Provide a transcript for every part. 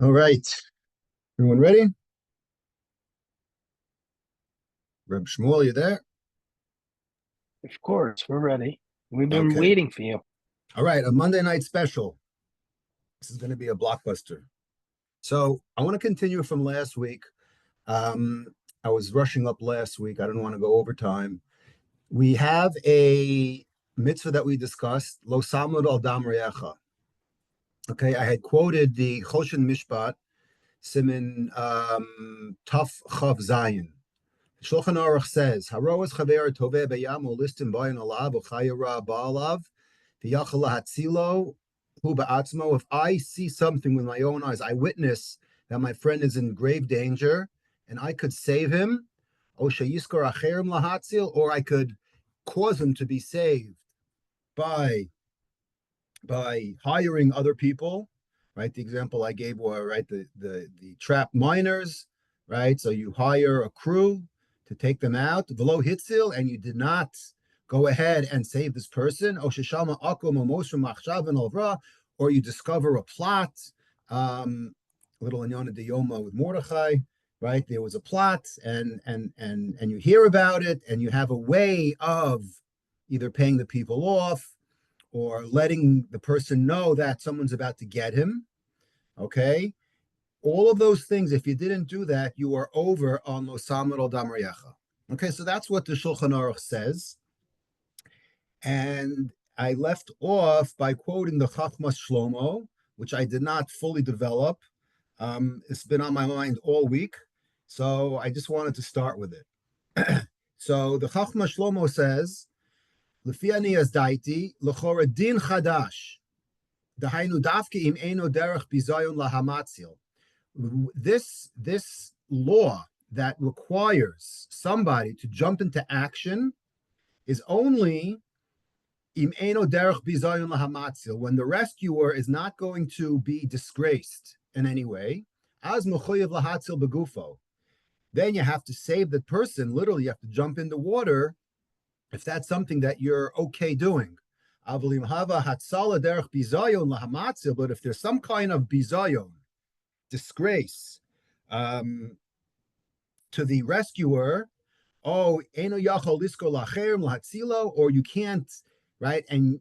All right. Everyone ready? Reb Shmuel, you there? Of course, we're ready. We've been Okay. waiting for you. All right. A Monday night special. This is going to be a blockbuster. So I want to continue from last week. Um, I was rushing up last week. I didn't want to go over time. We have a mitzvah that we discussed, Lo Samud al Dam Re'echa. Okay. I had quoted the Choshen Mishpat, Simin Taf Chav Zayin. Shulchan Aruch says, "Haroas chaver toveh beyam ulistim bayin alav uchayira ba'alav v'yachal hatzilo hu ba'atzmo." If I see something with my own eyes, I witness that my friend is in grave danger, and I could save him, o sheyiskor acherim lahatzil, or I could cause him to be saved by hiring other people. Right, the example I gave were right the trapped miners. Right, so you hire a crew to take them out, below hitzil, and you did not go ahead and save this person, or you discover a plot, little Inyana de Yoma with Mordechai, right? There was a plot, and you hear about it, and you have a way of either paying the people off or letting the person know that someone's about to get him. Okay, all of those things, if you didn't do that, you are over on Lo Samad al Dam Re'echa. Okay, so that's what the Shulchan Aruch says. And I left off by quoting the Chachmas Shlomo, which I did not fully develop. It's been on my mind all week, so I just wanted to start with it. So the Chachmas Shlomo says, "Lefi ani azdaiti lechora din chadash, dahainu dafke im eno derech bizayon lahamatzil." This law that requires somebody to jump into action is only im eno derech bizayon lahamatzil, when the rescuer is not going to be disgraced in any way. Az mechoyev lahatzil begufo. Then you have to save the person. Literally, you have to jump in the water if that's something that you're okay doing. Avalim hava hatzala derech bizayon lahamatzil. But if there's some kind of bizayon, disgrace, to the rescuer, oh, eno yachol lisko lacherim lahatzilo, or you can't, right, and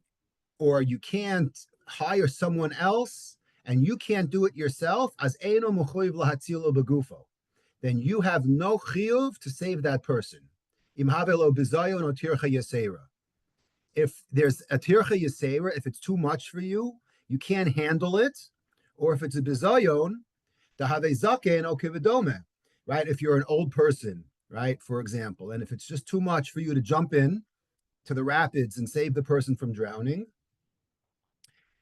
or you can't hire someone else, and you can't do it yourself, as eno mechoyev lahatzilo begufo, then you have no chiyuv to save that person. Im havelo bizayon o tircha yasera. If there's a tircha yasera, if it's too much for you, you can't handle it, or if it's a bizayon, right? If you're an old person, right, for example, and if it's just too much for you to jump in to the rapids and save the person from drowning.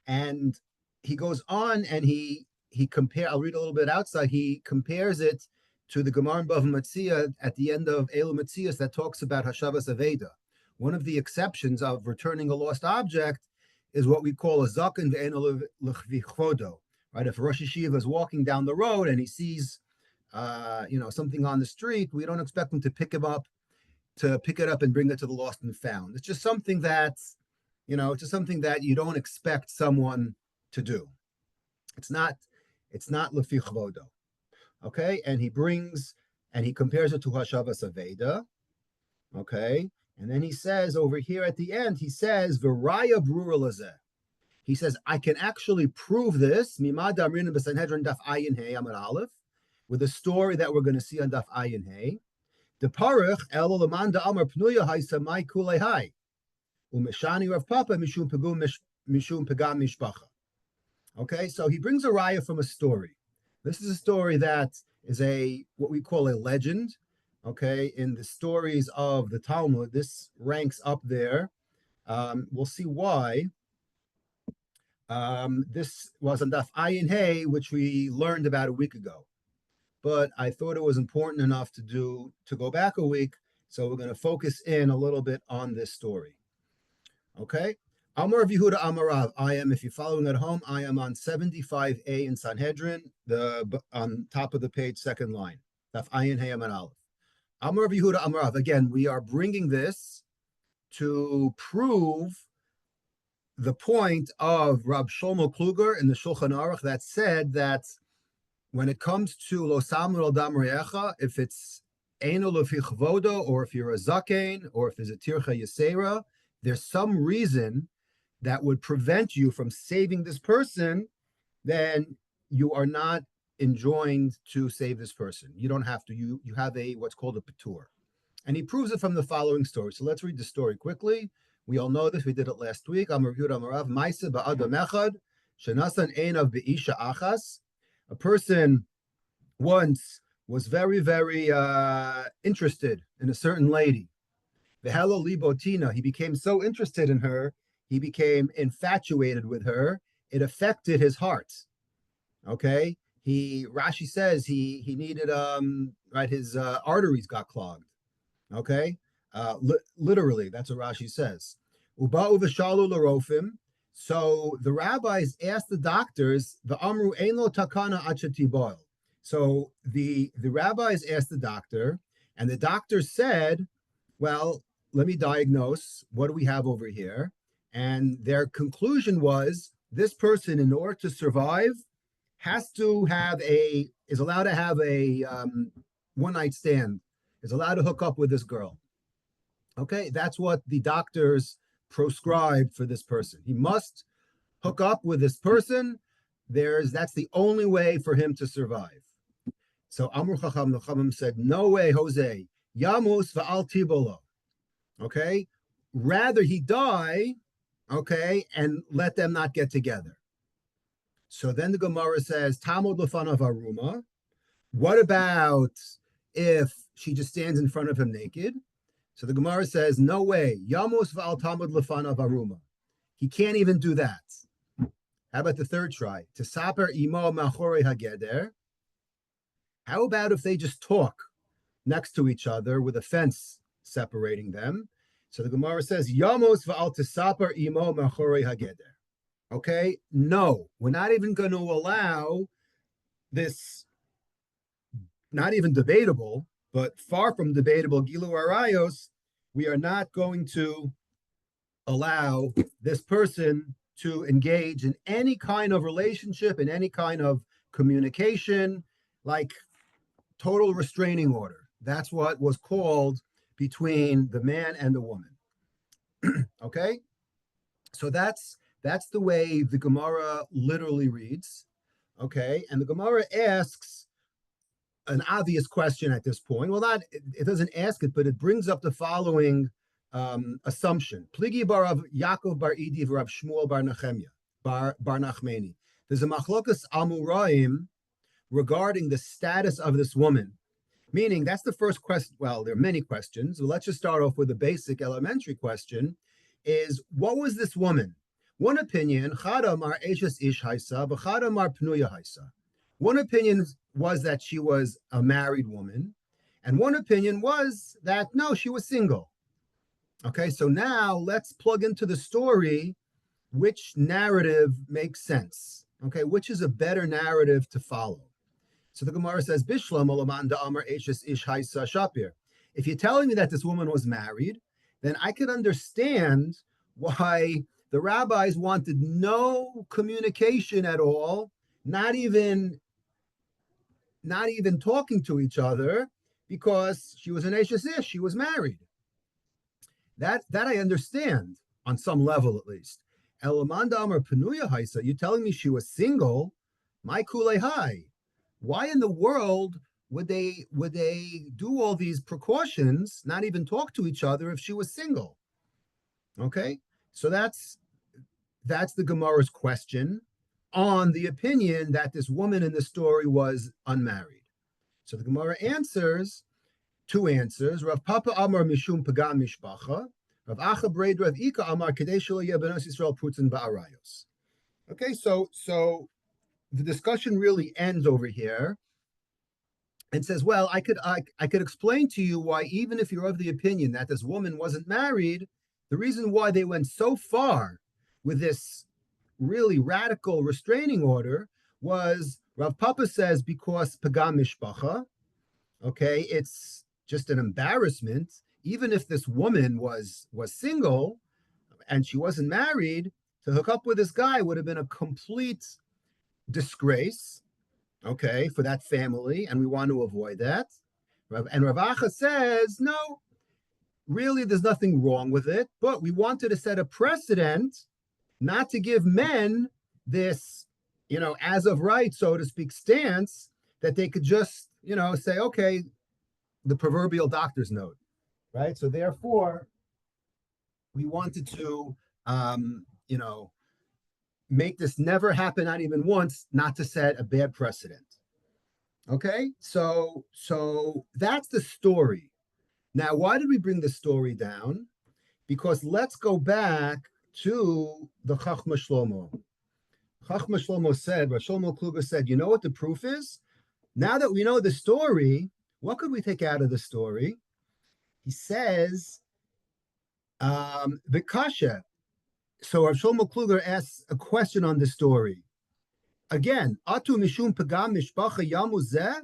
And he goes on and he compare. I'll read a little bit outside. He compares it to the Gemara in Bava Metzia at the end of Elu Metzias that talks about Hashavas Aveda. One of the exceptions of returning a lost object is what we call a zaken ve'eno l'chvichodo. Right? If Rosh Yeshiva is walking down the road and he sees, something on the street, we don't expect him to pick it up and bring it to the lost and found. It's just something that's, you don't expect someone to do. It's not lefi chvodo. Okay, and he compares it to Hashavas Aveda. Okay, and then he says over here at the end, he says V'raya brura lazeh. He says, I can actually prove this with a story that we're going to see on Daf Ayin Hey. The parich el lamanda amar pnuya haisa mai kulei hai umeshani Rav Papa mishum pagam mishpacha. Okay, so he brings a raya from a story. This is a story that is what we call a legend. Okay, in the stories of the Talmud, this ranks up there. We'll see why. This was on Daf Ayin Hey, which we learned about a week ago. But I thought it was important enough to go back a week, so we're going to focus in a little bit on this story. Okay? Amar Yehuda Amarav. If you're following at home, I am on 75a in Sanhedrin, on top of the page, second line. Daf Ayin Hey Amar Aleph. Amar Yehuda Amarav. Again, we are bringing this to prove the point of Rab Shlomo Kluger in the Shulchan Aruch that said that when it comes to lo samur al dam re'echa, if it's eno lefi chvodo, or if you're a zaken, or if there's a tircha yasera, there's some reason that would prevent you from saving this person, then you are not enjoined to save this person. You don't have to. You have a what's called a patur. And he proves it from the following story. So let's read the story quickly. We all know this. We did it last week. Amar Yehuda Amarav Maisa ba'adam echad shenasan einav be'isha achas. A person once was very, very interested in a certain lady. V'helo libotina. He became so interested in her, he became infatuated with her. It affected his heart. Okay. Rashi says he needed right, his arteries got clogged. Okay, literally, that's what Rashi says. Uba'u v'shalu l'rofim. So the rabbis asked the doctors, the amru ein lo takana achatiboil. So the rabbis asked the doctor, and the doctor said, well, let me diagnose. What do we have over here? And their conclusion was, this person, in order to survive, is allowed to have a one-night stand, is allowed to hook up with this girl. Okay, that's what the doctors proscribed for this person. He must hook up with this person. That's the only way for him to survive. So Amr Chacham Nachamim said, no way, Jose. Yamus va'al tibolo. Okay, rather he die, okay, and let them not get together. So then the Gemara says, Tamod lefanav aruma. What about if she just stands in front of him naked? So the Gemara says, no way. Yamos v'al tamod lefanav aruma. He can't even do that. How about the third try? Tesaper imo machore hageder. How about if they just talk next to each other with a fence separating them? So the Gemara says, Yamos v'al tesaper imo machore hageder. Okay, no, we're not even going to allow this, not even debatable, but far from debatable Gilu Arayos. We are not going to allow this person to engage in any kind of relationship, in any kind of communication, like total restraining order. That's what was called between the man and the woman. Okay, so that's the way the Gemara literally reads. Okay, and the Gemara asks an obvious question at this point. Well, it doesn't ask it, but it brings up the following assumption. Pligi bar of Yaakov bar Idi Rav Shmuel bar Nechemia bar Nachmeni. There's a machlokas amuraim regarding the status of this woman. Meaning, that's the first question. Well, there are many questions. So let's just start off with the basic elementary question: is what was this woman? One opinion, Chada mar eshes ish haisa, v'chada mar pnuya haisa. One opinion was that she was a married woman, and one opinion was that no, she was single. Okay, so now let's plug into the story which narrative makes sense. Okay, which is a better narrative to follow. So the Gemara says, Bishlam olaman da'amar eshes ish haisa shapir. If you're telling me that this woman was married, then I can understand why the rabbis wanted no communication at all, not even talking to each other, because she was an eshes ish, she was married. That I understand on some level at least. Elamanda Amar Penuya Haisa, you're telling me she was single? My kule hai. Why in the world would they do all these precautions, not even talk to each other if she was single? Okay, so that's the Gemara's question on the opinion that this woman in the story was unmarried. So the Gemara answers two answers. Rav Papa Amar Mishum Pagam Mishpacha. Rav Acha Breid Rav Ika Amar Kadei Shelo Yeh Benos Yisrael Putzin Ba'arayos. Okay, so the discussion really ends over here and says, well, I could explain to you why, even if you're of the opinion that this woman wasn't married, the reason why they went so far with this really radical restraining order was, Rav Papa says, because Pagam Mishpacha, okay, it's just an embarrassment. Even if this woman was single and she wasn't married, to hook up with this guy would have been a complete disgrace. okay, for that family, and we want to avoid that. And Rav Acha says, no, really, there's nothing wrong with it, but we wanted to set a precedent not to give men this, as of right, so to speak, stance that they could just, say, okay, the proverbial doctor's note, right? So therefore, we wanted to, make this never happen, not even once, not to set a bad precedent. Okay, so that's the story. Now, why did we bring the story down? Because let's go back to the Chachma Shlomo. Chachma Shlomo said, Rav Shlomo Kluger said, you know what the proof is? Now that we know the story, what could we take out of the story? He says, Vikasha. So Rav Shlomo Kluger asks a question on the story. Again, Atu Mishum Pagam Mishpacha Yamuzeh.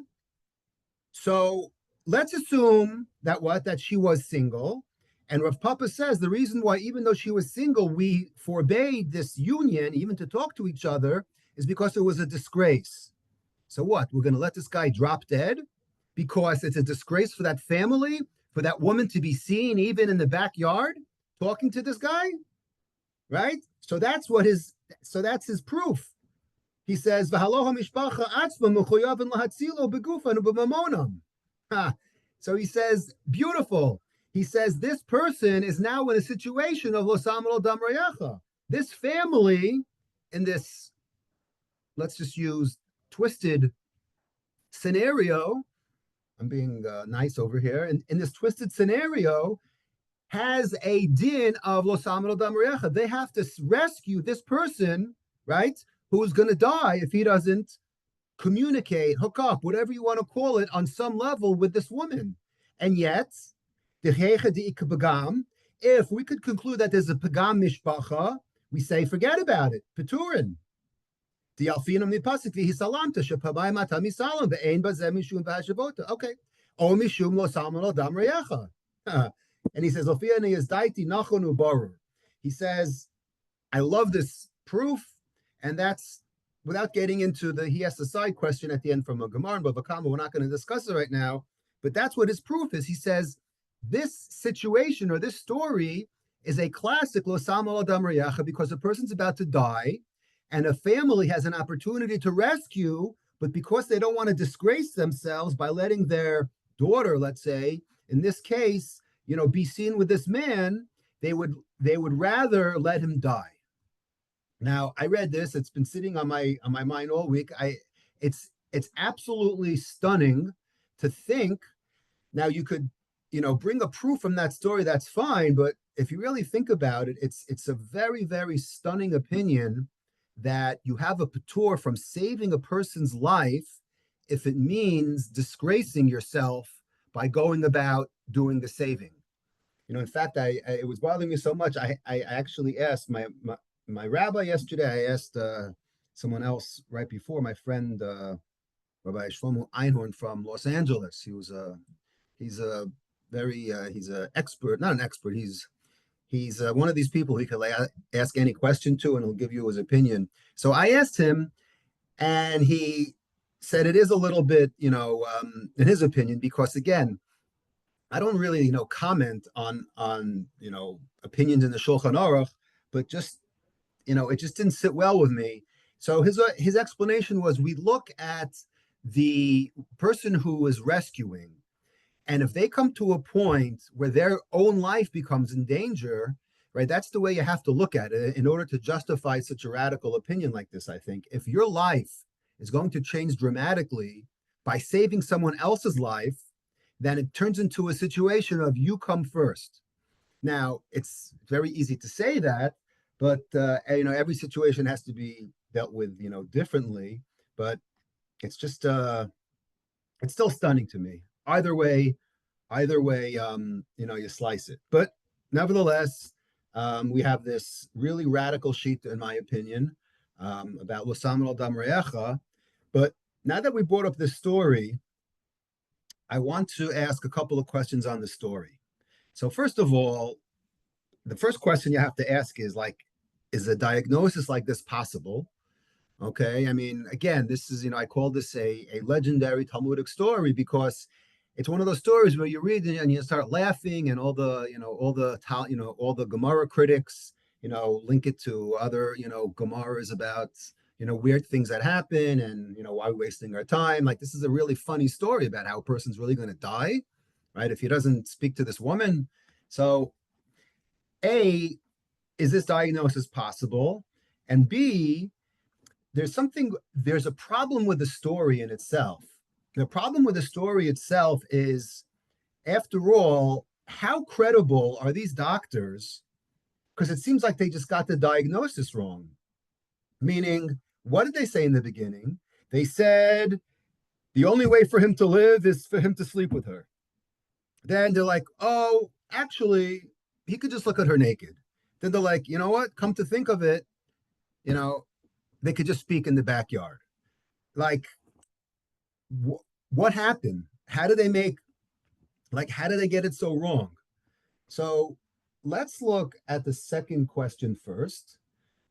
So let's assume that she was single. And Rav Papa says the reason why, even though she was single, we forbade this union, even to talk to each other, is because it was a disgrace. So what? We're going to let this guy drop dead because it's a disgrace for that family, for that woman to be seen even in the backyard talking to this guy, right? So that's his proof. He says, so he says, beautiful. He says, this person is now in a situation of Losamel Dam Rayacha. This family, in this, let's just use twisted scenario, I'm being nice over here, and in this twisted scenario, has a din of Losamel Dam Rayacha. They have to rescue this person, right? Who's going to die if he doesn't communicate, hook up, whatever you want to call it, on some level with this woman. And yet, if we could conclude that there's a pagam mishpacha, we say, forget about it. Peturin. Okay. O mishum lo salmon dam reyacha. And he says, he says, I love this proof. And that's without getting into he has a side question at the end from a Gemara and Bava Kama. We're not going to discuss it right now, but that's what his proof is. He says this situation or this story is a classic Losam Adam Reyacha because a person's about to die and a family has an opportunity to rescue, but because they don't want to disgrace themselves by letting their daughter, let's say, in this case, be seen with this man, they would rather let him die. Now, I read this. It's been sitting on my mind all week. It's absolutely stunning to think. Now, you could, bring a proof from that story. That's fine. But if you really think about it, it's a very, very stunning opinion that you have a patur from saving a person's life if it means disgracing yourself by going about doing the saving. In fact, it was bothering me so much. I actually asked my rabbi yesterday. I asked someone else right before, my friend Rabbi Shlomo Einhorn from Los Angeles. He's an expert, not an expert. He's one of these people he can ask any question to, and he'll give you his opinion. So I asked him, and he said it is a little bit, in his opinion, because again, I don't really, comment on opinions in the Shulchan Aruch, but just it just didn't sit well with me. So his explanation was, we look at the person who is rescuing, and if they come to a point where their own life becomes in danger, right? That's the way you have to look at it in order to justify such a radical opinion like this. I think if your life is going to change dramatically by saving someone else's life, then it turns into a situation of you come first. Now, it's very easy to say that, but every situation has to be dealt with, differently. But it's just it's still stunning to me. Either way, you slice it. But nevertheless, we have this really radical sheet, in my opinion, about Losam al Dam Reyecha. But now that we brought up this story, I want to ask a couple of questions on the story. So first of all, the first question you have to ask is a diagnosis like this possible? Okay, I mean, again, this is, I call this a legendary Talmudic story because it's one of those stories where you read it and you start laughing, and all the Gemara critics, link it to other, Gemaras about, weird things that happen, and why we're wasting our time. Like, this is a really funny story about how a person's really going to die, right? If he doesn't speak to this woman. So, A, is this diagnosis possible? And B, there's a problem with the story in itself. The problem with the story itself is, after all, how credible are these doctors? Because it seems like they just got the diagnosis wrong. Meaning, what did they say in the beginning? They said the only way for him to live is for him to sleep with her. Then they're like, oh, actually, he could just look at her naked. Then they're like, you know what? Come to think of it, you know, they could just speak in the backyard. Like, what happened? How did they get it so wrong? So let's look at the second question first,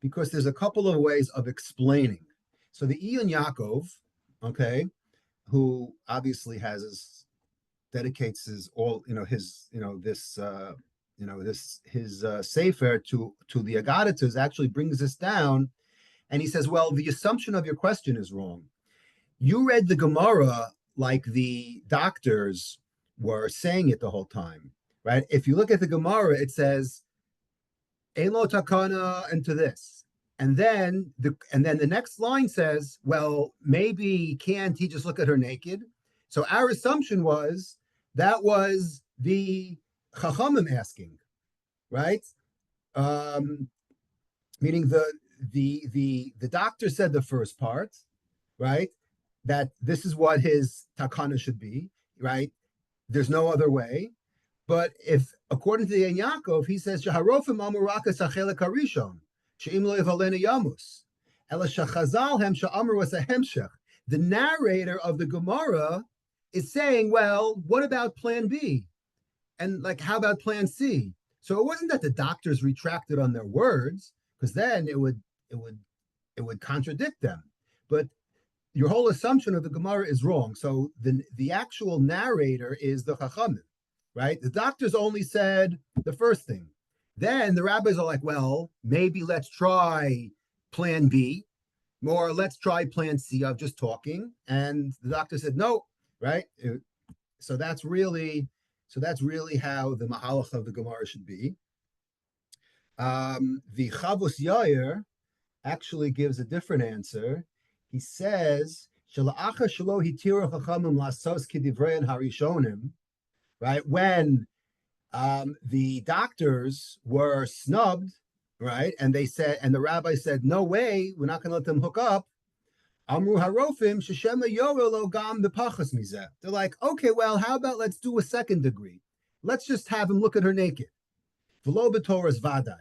because there's a couple of ways of explaining. So the Ian Yaakov, okay, who obviously dedicates his all, his, his sefer to the Agadah, actually brings this down, and he says, well, the assumption of your question is wrong. You read the Gemara like the doctors were saying it the whole time, right? If you look at the Gemara, it says, Elo takana, and to this. And then the next line says, well, maybe can't he just look at her naked? So our assumption was that was the Chachamim asking, right? Meaning the doctor said the first part, right? That this is what his takana should be, right? There's no other way. But if, according to the Yaakov, he says, Shaharofim amuraka sachelek harishon, she'im lo yivalena yamus, ela shachazal hem she'amur was a hemshech. The narrator of the Gemara is saying, well, what about plan B? And like, how about plan C? So it wasn't that the doctors retracted on their words, because then it would contradict them. But your whole assumption of the Gemara is wrong. So the actual narrator is the Chachamim, right? The doctors only said the first thing. Then the rabbis are like, well, maybe let's try plan B, or let's try plan C of just talking. And the doctor said no, right? So that's really how the Mahalach of the Gemara should be. The Chavos Yair actually gives a different answer. He says, right? When the doctors were snubbed, right? And they said, and the rabbi said, no way, we're not going to let them hook up. Amru harofim sheshema yorelo gam b'pachas mizeh. They're like, okay, well, how about let's do a second degree? Let's just have him look at her naked. V'lo b'toras vadai.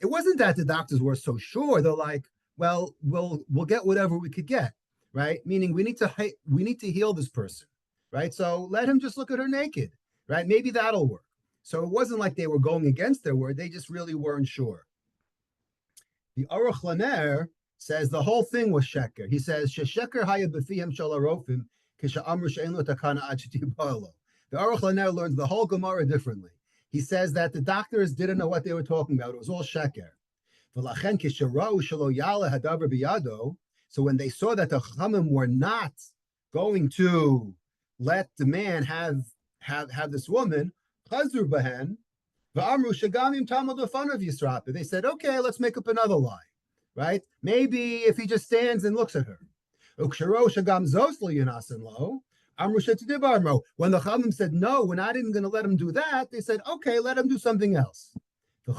It wasn't that the doctors were so sure. They're like, well, we'll get whatever we could get, right? Meaning we need to heal this person, right? So let him just look at her naked, right? Maybe that'll work. So it wasn't like they were going against their word. They just really weren't sure. The Aruch Laner says the whole thing was sheker. He says, "Sheker haya b'fihem shalarofim k'sha'amru she'en lo takana ad shetibalo." The Aruch Laner learns the whole Gemara differently. He says that the doctors didn't know what they were talking about. It was all sheker. So when they saw that the Chachamim were not going to let the man have this woman, they said, okay, let's make up another lie, right? Maybe if he just stands and looks at her. When the Chachamim said, no, we're not even going to let him do that, they said, okay, let him do something else. So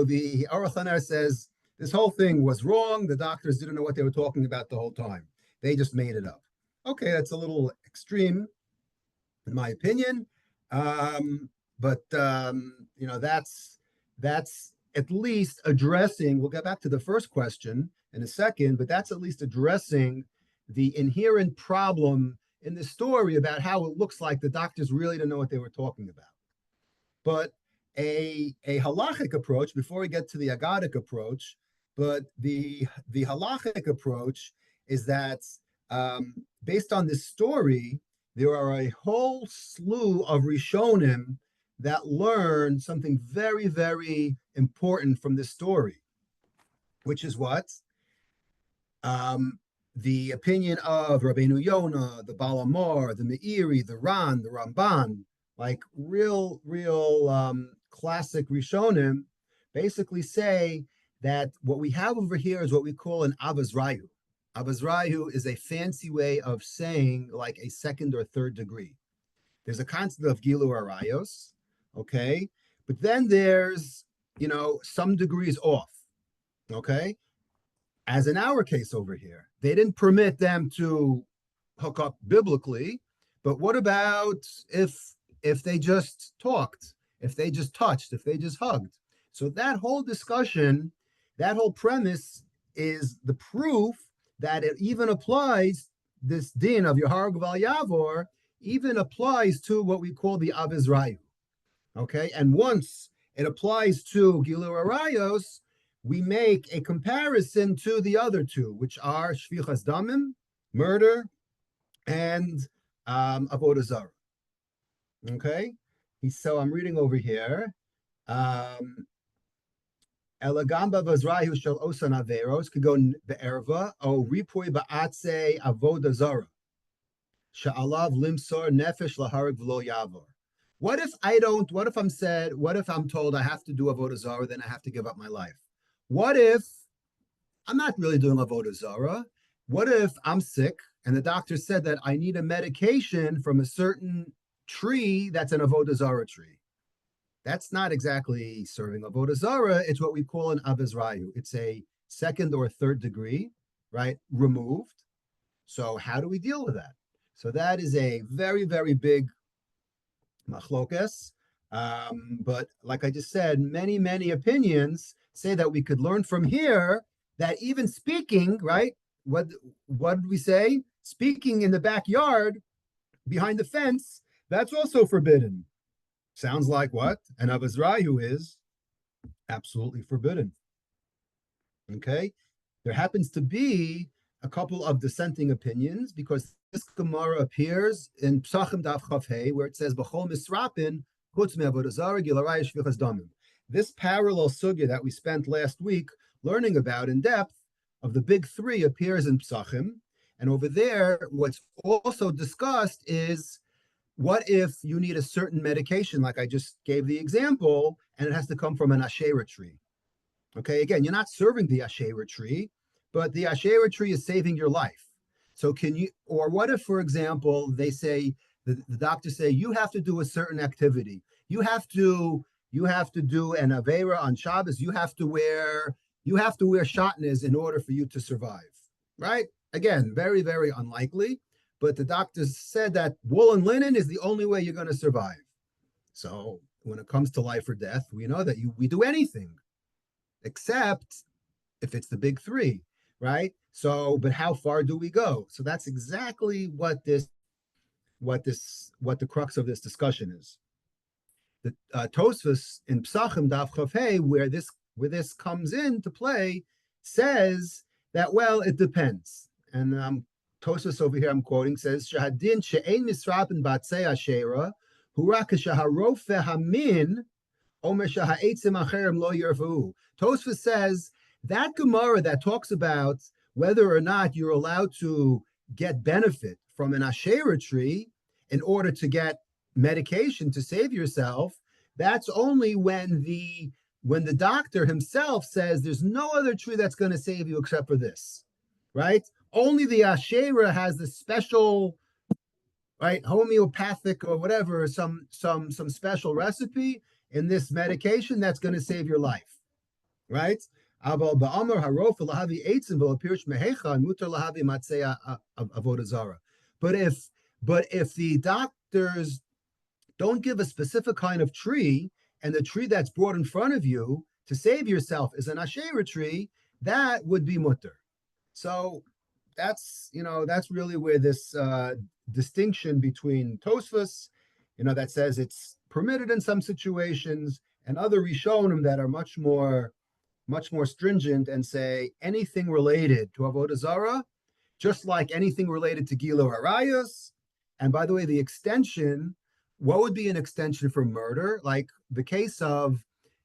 the Aruch Laner says this whole thing was wrong. The doctors didn't know what they were talking about the whole time. They just made it up. Okay, that's a little extreme, in my opinion. But that's at least addressing. We'll get back to the first question in a second, but that's at least addressing the inherent problem in the story about how it looks like the doctors really didn't know what they were talking about. But a halachic approach, before we get to the agadic approach, But the halachic approach is that based on this story, there are a whole slew of Rishonim that learn something very, very important from this story, which is what? The opinion of Rabbeinu Yonah, the Baal HaMaor, the Meiri, the Ran, the Ramban, like real classic Rishonim, basically say that what we have over here is what we call an Avazrayu. Avazrayu is a fancy way of saying like a second or third degree. There's a concept of Gilu Arayos, okay? But then there's, some degrees off, okay? As in our case over here, they didn't permit them to hook up biblically, but what about if they just talked, if they just touched, if they just hugged? So that whole discussion, that whole premise is the proof that it even applies, this din of Yahar Gval Yavor even applies to what we call the Avizrayu. Okay, and once it applies to Gilu Arayos, we make a comparison to the other two, which are Shvichas Damim, murder, and Avodah Zarah. Okay, so I'm reading over here. Elagamba v'azrahu shel osan averos kagon be'erva o ripui ba'atse avodah zara sha'alav limsor nefesh laharig v'lo yavor. What if I'm told I have to do avodah zara, then I have to give up my life? What if I'm not really doing avodah zara? What if I'm sick and the doctor said that I need a medication from a certain tree that's an avodah zara tree? That's not exactly serving avodah zara. It's what we call an avizrayu. It's a second or third degree, right? Removed. So how do we deal with that? So that is a very, very big machlokas. But like I just said, many, many opinions say that we could learn from here that even speaking, right? What did we say? Speaking in the backyard behind the fence, that's also forbidden. Sounds like what? An avizrayu is absolutely forbidden. Okay? There happens to be a couple of dissenting opinions because this Gemara appears in Psachim Daf Chav Hey, where it says, B'chol misrapin, chutz me'avodah zara, gilaraya shvichas damim. This parallel sugya that we spent last week learning about in depth of the big three appears in Psachim. And over there, what's also discussed is, what if you need a certain medication, like I just gave the example, and it has to come from an Asherah tree? Okay, again, you're not serving the Asherah tree, but the Asherah tree is saving your life. So or what if, for example, they say, the doctors say, you have to do a certain activity. You have to do an Avera on Shabbos. You have to wear shatnez in order for you to survive, right? Again, very, very unlikely. But the doctors said that wool and linen is the only way you're going to survive. So when it comes to life or death, we know that we do anything, except if it's the big three, right? So, but how far do we go? So that's exactly what the crux of this discussion is. The Tosfos in Psachim Daf Chav Hey, where this comes into play, says that, well, it depends. And Tosfos over here, I'm quoting, says, Shahadin she'ein misrapin batzei ashera, hura kashaharofe hamin, omer shaha'etzim acherim lo yervu. Tosfos says that Gemara that talks about whether or not you're allowed to get benefit from an Asherah tree in order to get medication to save yourself, that's only when the doctor himself says there's no other tree that's going to save you except for this, right? Only the Asherah has the special, right, homeopathic or whatever, some special recipe in this medication that's going to save your life, right? But if the doctors don't give a specific kind of tree, and the tree that's brought in front of you to save yourself is an Asherah tree, that would be mutter. So that's really where this distinction between Tosfos, that says it's permitted in some situations, and other Rishonim that are much more much more stringent and say anything related to Avodah Zarah, just like anything related to Gilo Arayos. And by the way, the extension, what would be an extension for murder? Like the case of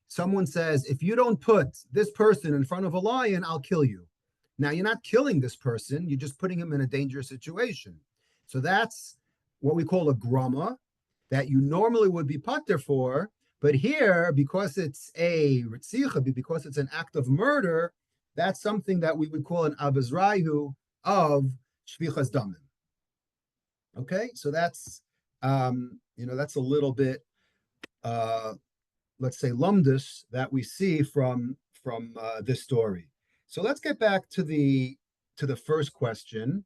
someone says, if you don't put this person in front of a lion, I'll kill you. Now, you're not killing this person, you're just putting him in a dangerous situation. So that's what we call a grama that you normally would be pater for. But here, because it's a ritzicha, because it's an act of murder, that's something that we would call an avazrayu of shvichas damim. Okay, so that's that's a little bit let's say lumdus that we see from this story. So let's get back to the first question.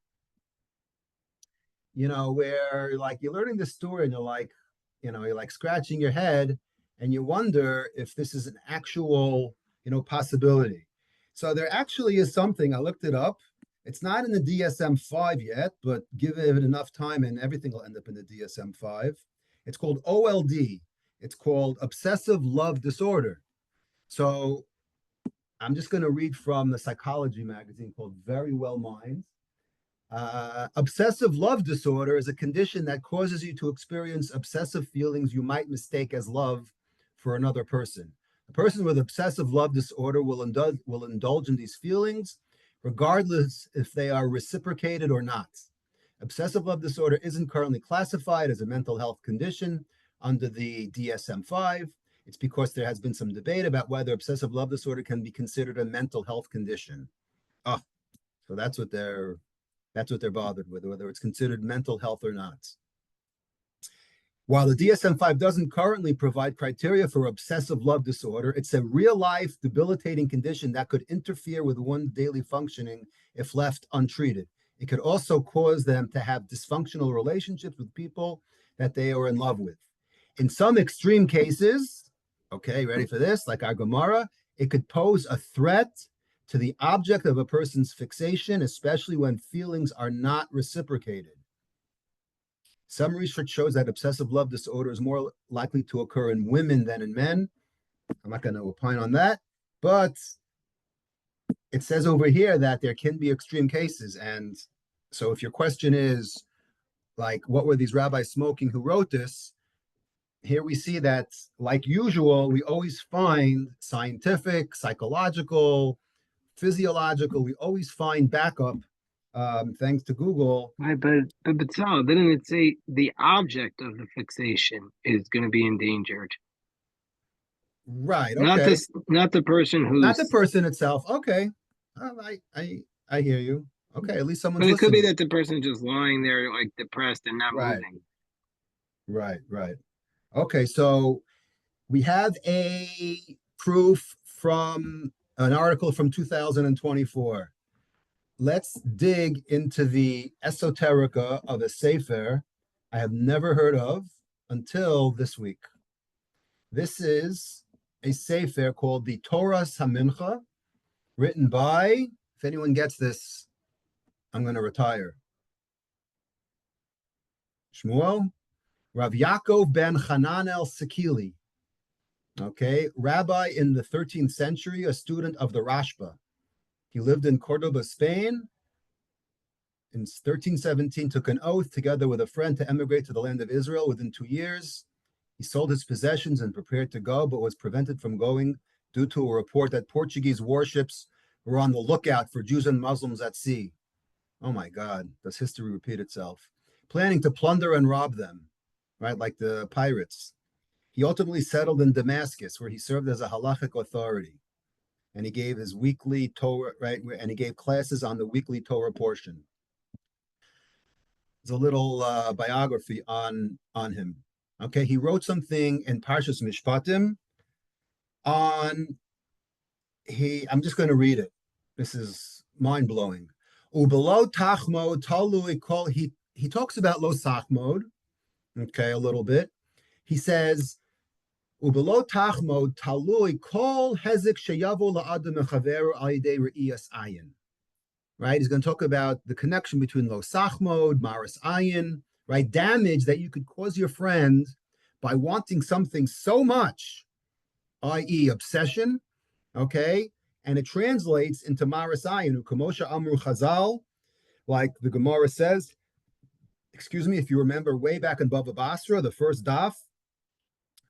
Where like you're learning the story and you're like scratching your head and you wonder if this is an actual possibility. So there actually is something. I looked it up. It's not in the DSM-5 yet, but give it enough time and everything will end up in the DSM-5. It's called OLD. It's called obsessive love disorder. So I'm just going to read from the psychology magazine called Very Well Minds. Obsessive love disorder is a condition that causes you to experience obsessive feelings you might mistake as love for another person. A person with obsessive love disorder will indulge in these feelings regardless if they are reciprocated or not. Obsessive love disorder isn't currently classified as a mental health condition under the DSM-5. It's because there has been some debate about whether obsessive love disorder can be considered a mental health condition. Oh, so that's what they're bothered with, whether it's considered mental health or not. While the DSM-5 doesn't currently provide criteria for obsessive love disorder, it's a real-life debilitating condition that could interfere with one's daily functioning if left untreated. It could also cause them to have dysfunctional relationships with people that they are in love with. In some extreme cases, okay, ready for this, like our Gemara, it could pose a threat to the object of a person's fixation, especially when feelings are not reciprocated. Some research shows that obsessive love disorder is more likely to occur in women than in men. I'm not going to opine on that, but it says over here that there can be extreme cases. And so if your question is, like, what were these rabbis smoking who wrote this? Here we see that, like usual, we always find scientific, psychological, physiological, we always find backup, thanks to Google. Right, but Bezalel, didn't it say the object of the fixation is going to be endangered? Right, Not okay. this, not the person Not the who's. person itself. Okay. I hear you. Okay, at least someone's But it could be listening. that the person's just lying there, like depressed and not Right, moving. right. Okay, so we have a proof from an article from 2024. Let's dig into the esoterica of a sefer I have never heard of until this week. This is a sefer called the Torah Samincha, written by, if anyone gets this, I'm going to retire. Shmuel, Rav Yaakov ben Hananel Sekili. Okay, rabbi in the 13th century, a student of the Rashba. He lived in Cordoba, Spain. In 1317, took an oath together with a friend to emigrate to the land of Israel within 2 years. He sold his possessions and prepared to go, but was prevented from going due to a report that Portuguese warships were on the lookout for Jews and Muslims at sea. Oh my God, does history repeat itself? Planning to plunder and rob them, right? Like the pirates. He ultimately settled in Damascus, where he served as a halachic authority. And he gave his weekly Torah, right? And he gave classes on the weekly Torah portion. There's a little biography on him. Okay, he wrote something in Parshas Mishpatim on I'm just going to read it. This is mind-blowing. Ubelo tachmod talui kol, he talks about lo sachmod, okay, a little bit. He says, Ubelo tachmod talui kol hezik sheyavo la'adam mechaveru al yedei re'iyas ayin. Right, he's going to talk about the connection between lo sachmod, maris ayin, right, damage that you could cause your friend by wanting something so much, i.e. obsession, okay, and it translates into Maras Ayin, Kamosha Amru Chazal, like the Gemara says. Excuse me, if you remember way back in Bava Basra, the first daf.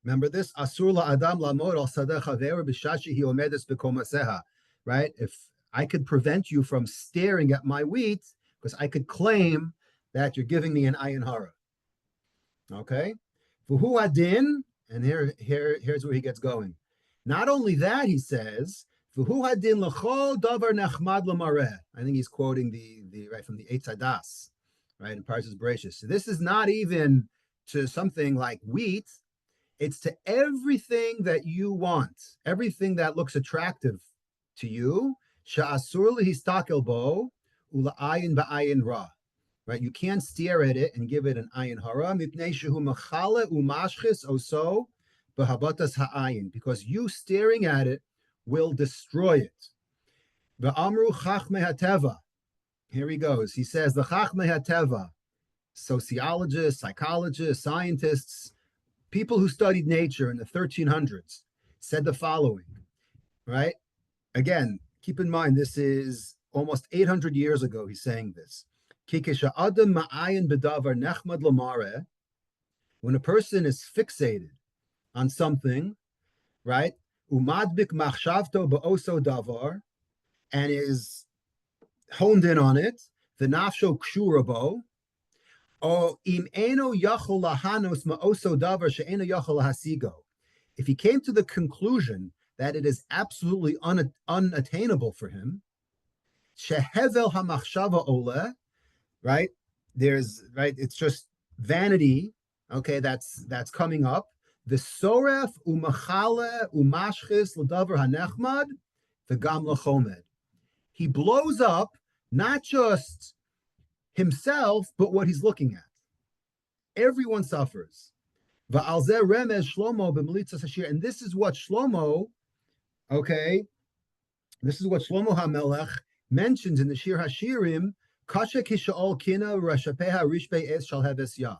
Remember this? Asur la Adam lamod al sadeh chaver b'shashi hi omedes b'komaseha. Right? If I could prevent you from staring at my wheat, because I could claim that you're giving me an ayin hara. Okay? V'hu adin, and here's where he gets going. Not only that, he says, V'hu adin l'chol davar nechmad l'mareh. I think he's quoting the right from the Eitz Hadas, right, in Parshas Bereshis. So this is not even to something like wheat. It's to everything that you want, everything that looks attractive to you. Sha'asur lehistakel bo ula'ayin ba'ayin ra. Right, you can't stare at it and give it an ayin hara. Mipnei shehu machale umashchis oso b'habatas ha'ayin, because you staring at it will destroy it. V'amru chachmei hateva. Here he goes. He says the chachmei hateva, sociologists, psychologists, scientists, people who studied nature in the 1300s, said the following. Right? Again, keep in mind this is almost 800 years ago. He's saying this. When a person is fixated on something, right, and is honed in on it, the nafsho kshurabo, if he came to the conclusion that it is absolutely unattainable for him, shehevel hamachshava ole, right? It's just vanity, okay, that's coming up. The soref umachale umashchis l'davar hanechmad v'gam l'chomed. He blows up not just himself, but what he's looking at. Everyone suffers. Va'al zeh remez Shlomo b'melitzas hashir, and this is what Shlomo, okay, this is what Shlomo HaMelech mentions in the Shir Hashirim. Kasha kisha'ol kina rashapeha rishpei es shal heves ya.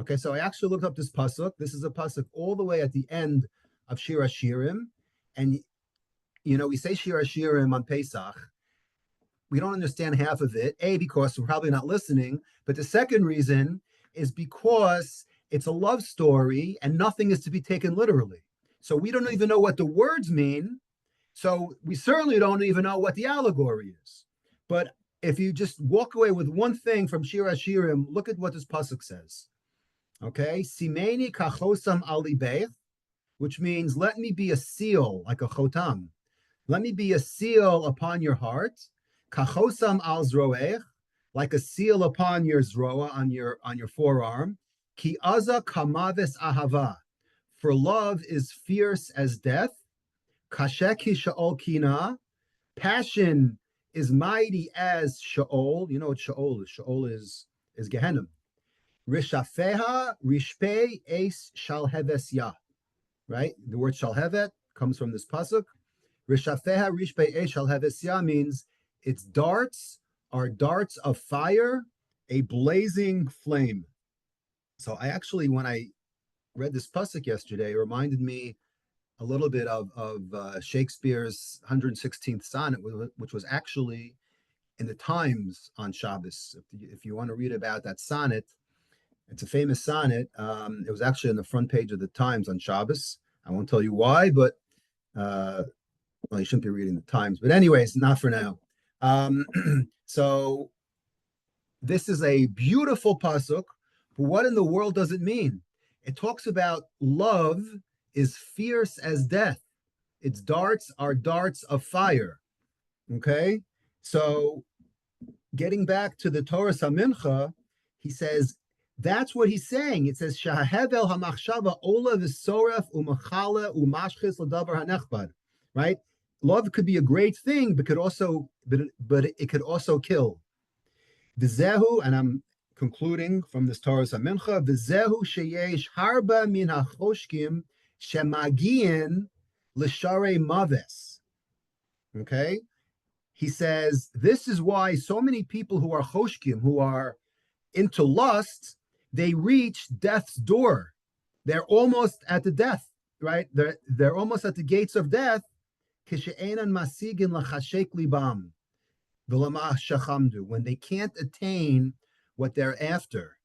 Okay, so I actually looked up this pasuk. This is a pasuk all the way at the end of Shir Hashirim, and we say Shir Hashirim on Pesach. We don't understand half of it. A, because we're probably not listening, but the second reason is because it's a love story and nothing is to be taken literally. So we don't even know what the words mean. So we certainly don't even know what the allegory is. But if you just walk away with one thing from Shir Hashirim, look at what this pasuk says. Okay, Simeni kachosam ali beith, which means let me be a seal, like a chotam. Let me be a seal upon your heart. Kachosam al zroech, like a seal upon your zroa, on your forearm. Ki aza kamaves ahava, for love is fierce as death. Kashek sha'ol kina, passion is mighty as Sheol. You know what Sheol is? Sheol is Gehenna. Rishafeha rishpei es shalhevesya. Right? The word shalhevet comes from this pasuk. Rishafeha rishpei es shalhevesya means its darts are darts of fire, a blazing flame. So I actually, when I read this pasuk yesterday, it reminded me a little bit of Shakespeare's 116th sonnet, which was actually in the Times on Shabbos. If you want to read about that sonnet, it's a famous sonnet. It was actually on the front page of the Times on Shabbos. I won't tell you why, but well, you shouldn't be reading the Times. But anyways, not for now. So this is a beautiful pasuk. But what in the world does it mean? It talks about love is fierce as death. Its darts are darts of fire. Okay? So getting back to the Torah Samincha, he says, that's what he's saying. It says, Shahevel hamachshava ola v'soref umachala umashchis l'davar hanechbad. Right? Love could be a great thing, but it could also kill. V'zehu, and I'm concluding from this Torah Samincha, v'zehu sheyesh harba min hachoshkim shemagiin l'sharei maves. Okay? He says, this is why so many people who are choshkim, who are into lust, they reach death's door. They're almost at the death, right? They're almost at the gates of death. Kishe'enan masigin lachashek libam v'lamah shachamdu, when they can't attain what they're after.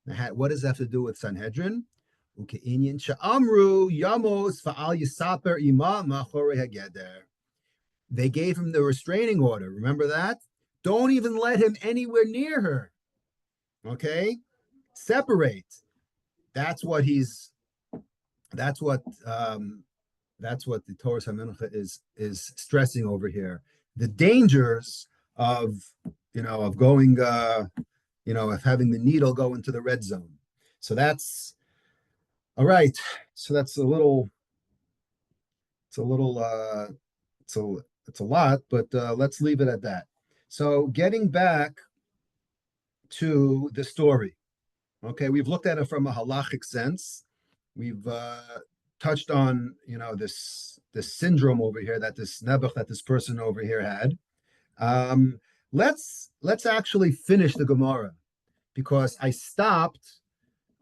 Now, what does that have to do with Sanhedrin? Uke'inyan sha'amru yamos fa'al yisaper ima ma'chorei hageder. They gave him the restraining order. Remember that? Don't even let him anywhere near her. Okay? Separate. That's what he's. That's what. That's what the Torah Hamenucha is stressing over here. The dangers of of going of having the needle go into the red zone. So that's all right. So that's a little. It's a little. It's a lot, but let's leave it at that. So getting back to the story. Okay, we've looked at it from a halachic sense. We've touched on this syndrome over here that this person over here had. Let's actually finish the Gemara because I stopped.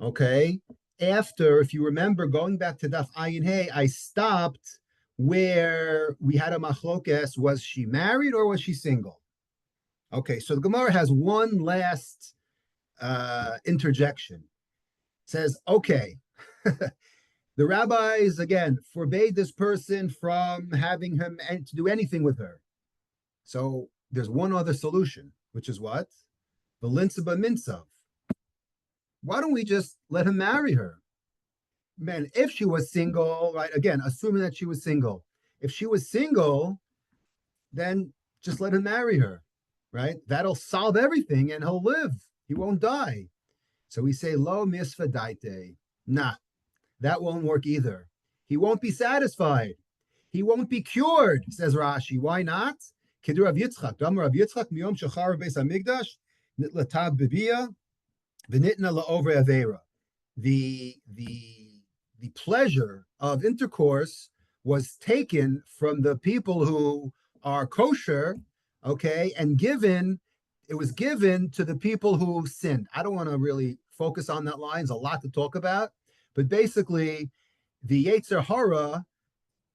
Okay, after, if you remember, going back to Daf Ayin Hey, I stopped where we had a machlokes. Was she married or was she single? Okay, so the Gemara has one last interjection. It says, okay, the rabbis again forbade this person from having him to do anything with her. So there's one other solution, which is what? The linsaba minsav. Why don't we just let him marry her? Man, if she was single, right? Again, assuming that she was single. If she was single, then just let him marry her, right? That'll solve everything and he'll live. He won't die. So we say, lo misfadaite. Nah, that won't work either. He won't be satisfied. He won't be cured, says Rashi. Why not? Kedur Rav Yitzchak. Dam Rav Yitzchak miyom shachar beis hamikdash nitlatab bibia v'nitna la'ovre avera. The pleasure of intercourse was taken from the people who are kosher, okay, and it was given to the people who sinned. I don't want to really focus on that line. There's a lot to talk about, but basically the Yetzer Hara,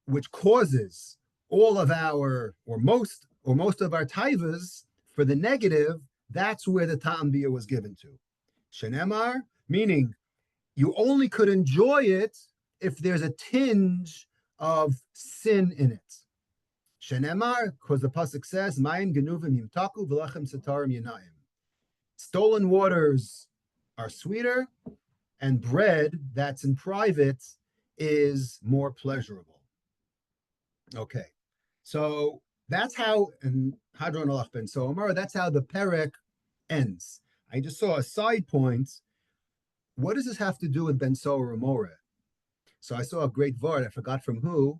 which causes all of our, or most of our taivas for the negative, that's where the Ta'am Biyah was given to. Shenemar, meaning you only could enjoy it if there's a tinge of sin in it. Shenemar, because the pasuk says, "Mayim genuvim yimtaku v'lechem satarim yinayim." Stolen waters are sweeter, and bread that's in private is more pleasurable. Okay, so that's how, and Hadron Alach Ben Somer, that's how the perek ends. I just saw a side point. What does this have to do with Ben Somer More? So I saw a great vart, I forgot from who,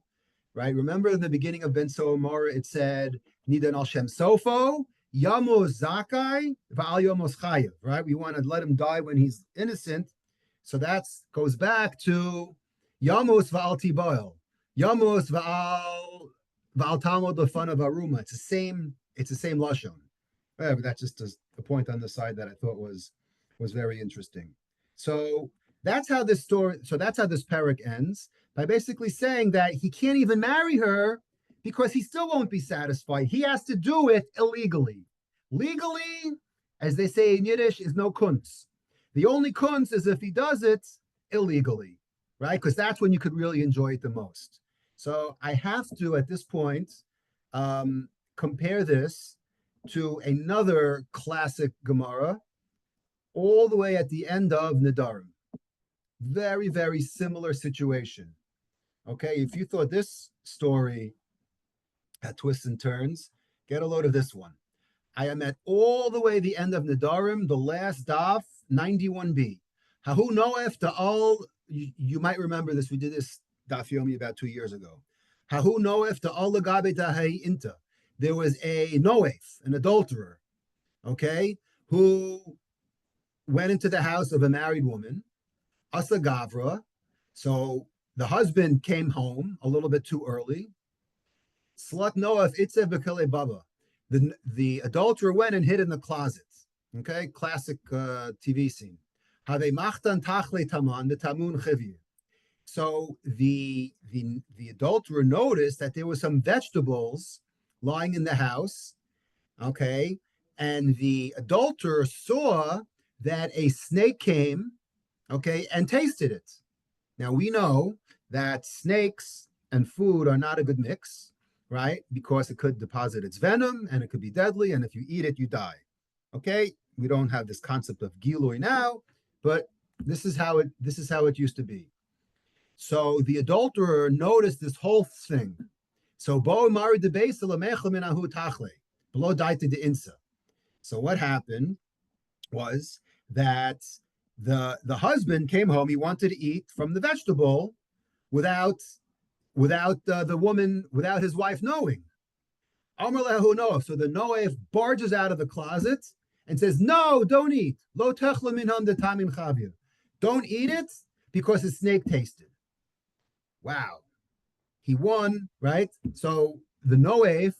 right? Remember in the beginning of Ben Somer, it said, Nidan al Shem Sofo, Yamos Zakai, Va'al Yamos Chayev, right? We want to let him die when he's innocent. So that goes back to Yamos Va'al Tiboil, Yamos Va'al Talmud Lefan of Aruma. It's the same lashon. But that's just a point on the side that I thought was very interesting. So that's how this parak ends, by basically saying that he can't even marry her because he still won't be satisfied. He has to do it illegally. Legally, as they say in Yiddish, is no kunz. The only kunz is if he does it illegally, right? Because that's when you could really enjoy it the most. So I have to, at this point, compare this to another classic Gemara, all the way at the end of Nedarim. Very, very similar situation. Okay, if you thought this story had twists and turns, get a load of this one. I am at all the way the end of Nedarim, the last daf, 91b. Hahu noef ta'al, you might remember this, we did this daf yomi about 2 years ago. Hahu noef ta'al lagabe ta'hei inta. There was a noef, an adulterer, okay, who went into the house of a married woman, Asa Gavra. So the husband came home a little bit too early. Slut Noah Itzev Bekele Baba. The adulterer went and hid in the closet. Okay, classic TV scene. Have machtan tachle taman the tamun chivir. So the adulterer noticed that there were some vegetables lying in the house, okay, and the adulterer saw that a snake came, okay, and tasted it. Now we know that snakes and food are not a good mix, right? Because it could deposit its venom and it could be deadly, and if you eat it, you die. Okay, we don't have this concept of gilui now, but this is how it used to be. So the adulterer noticed this whole thing. So bo mari de tachle, below daita de insa. So what happened was that the husband came home. He wanted to eat from the vegetable without the woman, without his wife knowing. Amar lehu Noah. So the Noah barges out of the closet and says, "No, don't eat. Lo techla minham de tamim chavir. Don't eat it because the snake tasted." Wow, he won, right? So the Noah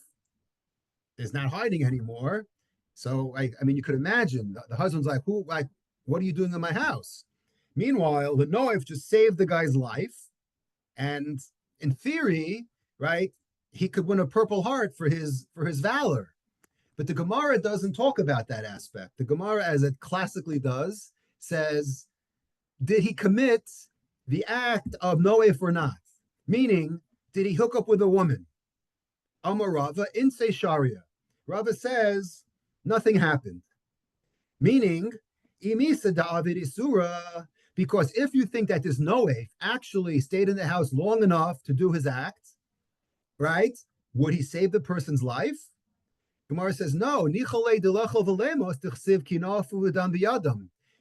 is not hiding anymore. So I mean, you could imagine the husband's like, "Who? Like, what are you doing in my house?" Meanwhile, the Noah just saved the guy's life, and in theory, right, he could win a Purple Heart for his valor. But the Gemara doesn't talk about that aspect. The Gemara, as it classically does, says, did he commit the act of noef or not? Meaning, did he hook up with a woman? Amar Rava in Sharia. Rava says nothing happened. Meaning, imisa da'avid isura, because if you think that this noef actually stayed in the house long enough to do his act, right? Would he save the person's life? Gemara says, no.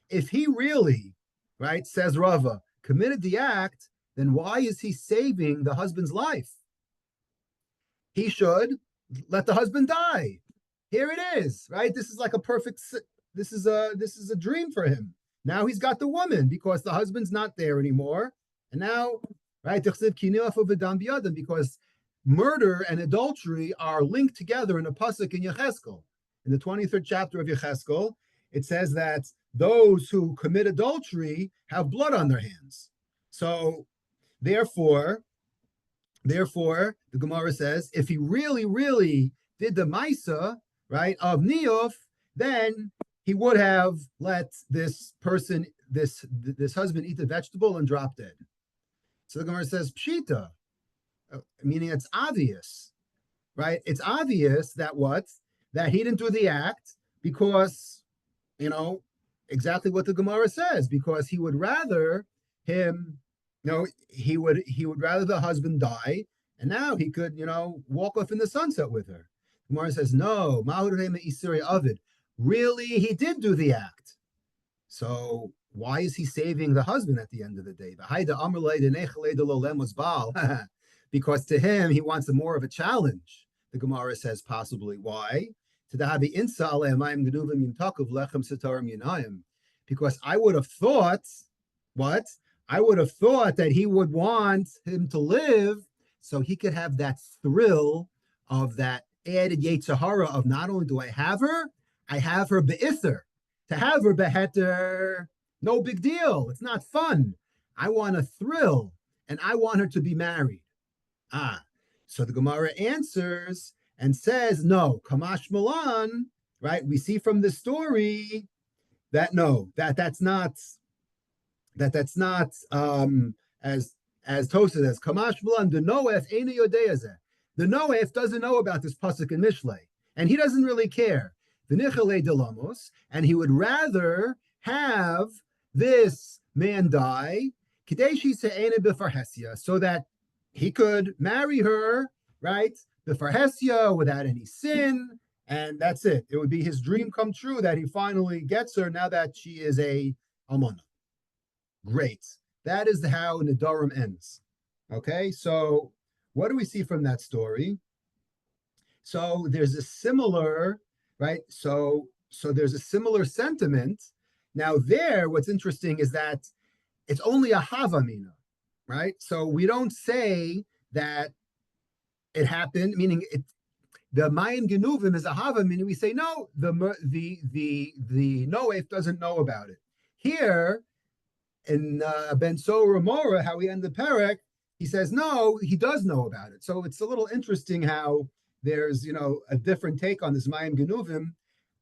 If he really, right, says Rava, committed the act, then why is he saving the husband's life? He should let the husband die. Here it is, right? This is like a perfect, this is a dream for him. Now he's got the woman because the husband's not there anymore. And now, right, because murder and adultery are linked together in a pasuk in Yecheskel. In the 23rd chapter of Yecheskel, it says that those who commit adultery have blood on their hands. So, therefore, the Gemara says, if he really, really did the Maisa, right, of Niyuf, then he would have let this person, this husband, eat the vegetable and drop dead. So the Gemara says, Pshita, meaning it's obvious, right? It's obvious that that he didn't do the act because, exactly what the Gemara says, because he would rather he would rather the husband die, and now he could, walk off in the sunset with her. Gemara says, no, really, he did do the act. So why is he saving the husband at the end of the day? Because to him, he wants more of a challenge. The Gemara says possibly. Why? Because I would have thought, what? I would have thought that he would want him to live so he could have that thrill of that added Yetzirah of not only do I have her be'ither. To have her beheter, no big deal. It's not fun. I want a thrill, and I want her to be married. So the Gemara answers and says, no, Kamash Milan, right? We see from the story that no, that's not as Tosa says, Kamash Milan, the Noef Eina Yodeyazeh. The Noef doesn't know about this pasuk in Mishlei, and he doesn't really care. The Nichale Delamos, and he would rather have this man die, Kadeshi Se'ene B'Farhesia, so that he could marry her, right? B'Farhesia without any sin, and that's it. It would be his dream come true that he finally gets her now that she is a Almana. Great. That is how Nedarim ends. Okay, so what do we see from that story? So there's a similar, right? So there's a similar sentiment. Now there, what's interesting is that it's only a havamina, right? So we don't say that it happened, meaning it. The Mayim Genuvim is a havamina. We say no. The Noef doesn't know about it. Here, in Ben So Ramora, how we end the parak, he says no, he does know about it. So it's a little interesting how there's a different take on this Mayim Genuvim.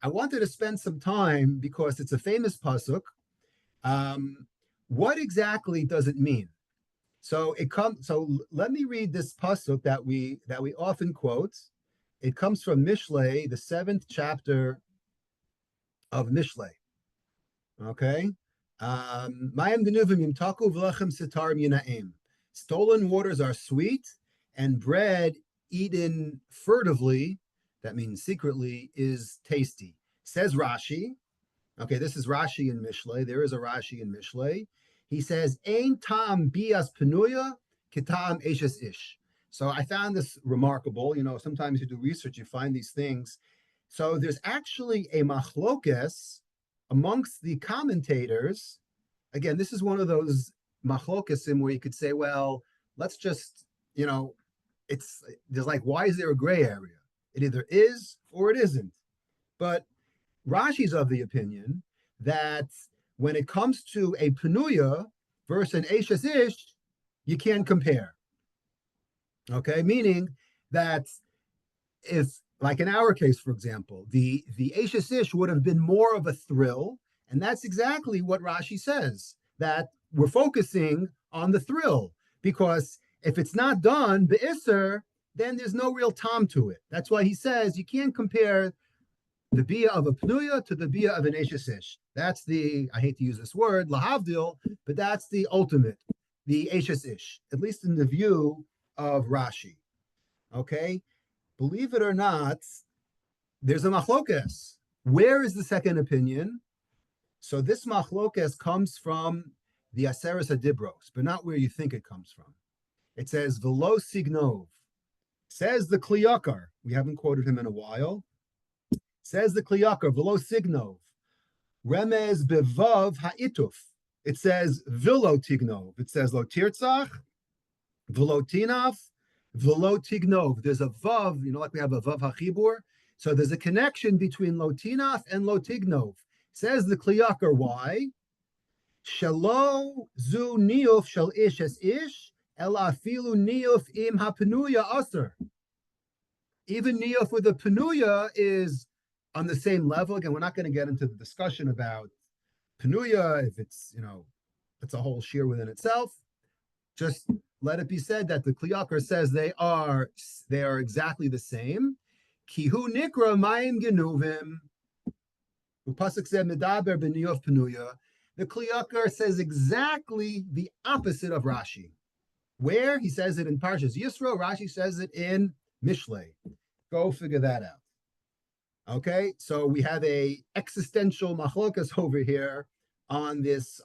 I wanted to spend some time because it's a famous pasuk. What exactly does it mean? So it comes. So let me read this pasuk that we often quote. It comes from Mishlei, the 7th chapter of Mishlei. Okay. Mayim genuvim yimtaku v'lechem sitarim yinaim. Stolen waters are sweet, and bread eaten furtively, that means secretly, is tasty. Says Rashi. Okay, this is Rashi in Mishlei. There is a Rashi in Mishlei. He says, Ein tam bias penuya kitam eshes ish. So I found this remarkable. Sometimes you do research, you find these things. So there's actually a machlokes amongst the commentators. Again, this is one of those machlokesim where you could say, well, let's just, there's like, why is there a gray area? It either is or it isn't. But Rashi's of the opinion that when it comes to a penuya versus an eshes ish, you can't compare. Okay, meaning that if, like in our case, for example, the eshes ish would have been more of a thrill, and that's exactly what Rashi says, that we're focusing on the thrill, because if it's not done be'isser, then there's no real tom to it. That's why he says you can't compare the bia of a pnuya to the bia of an eshes ish. That's the, I hate to use this word, lahavdil, but that's the ultimate, the eshes ish, at least in the view of Rashi. Okay? Believe it or not, there's a machlokes. Where is the second opinion? So this machlokes comes from the Aseres Adibros, but not where you think it comes from. It says, Velo Signov. Says the Kliyakar. We haven't quoted him in a while. Says the Kliyakar, Velo Signov. Remez Bevav Ha'ituf. It says, Velo Tignov. It says, Lo Tirtzach, Velo Tinaf, Velo Tignov. There's a Vav, like we have a Vav HaChibur. So there's a connection between Lo Tinaf and Lo Tignov. Says the Kliyakar, why? Shalo zu niyuf shel ish es ish, ela afilu niyuf im hapenuya aser. Even niyuf with a penuya is on the same level. Again, we're not going to get into the discussion about penuya, if it's, it's a whole shear within itself. Just let it be said that the Kliyakar says they are exactly the same. Kihu nikra mayim genuvim. Pasuk said medaber b'niyuf penuya. The Kliyakar says exactly the opposite of Rashi. Where? He says it in Parshas Yisro. Rashi says it in Mishlei. Go figure that out. Okay, so we have a existential machlokas over here on this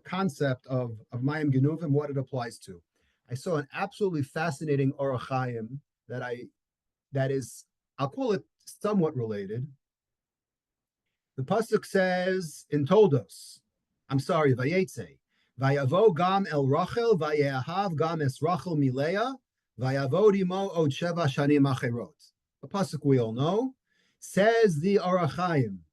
concept of Mayim Genuvim, what it applies to. I saw an absolutely fascinating Orach Chaim that is, I'll call it somewhat related. The pasuk says in Toldos, Vayetze, Vayavo gam el Rachel, Vayehav gam es Rachel Milea, Vayavo dimo od sheva shanim acherot. The pasuk we all know. Says the Orach Chaim,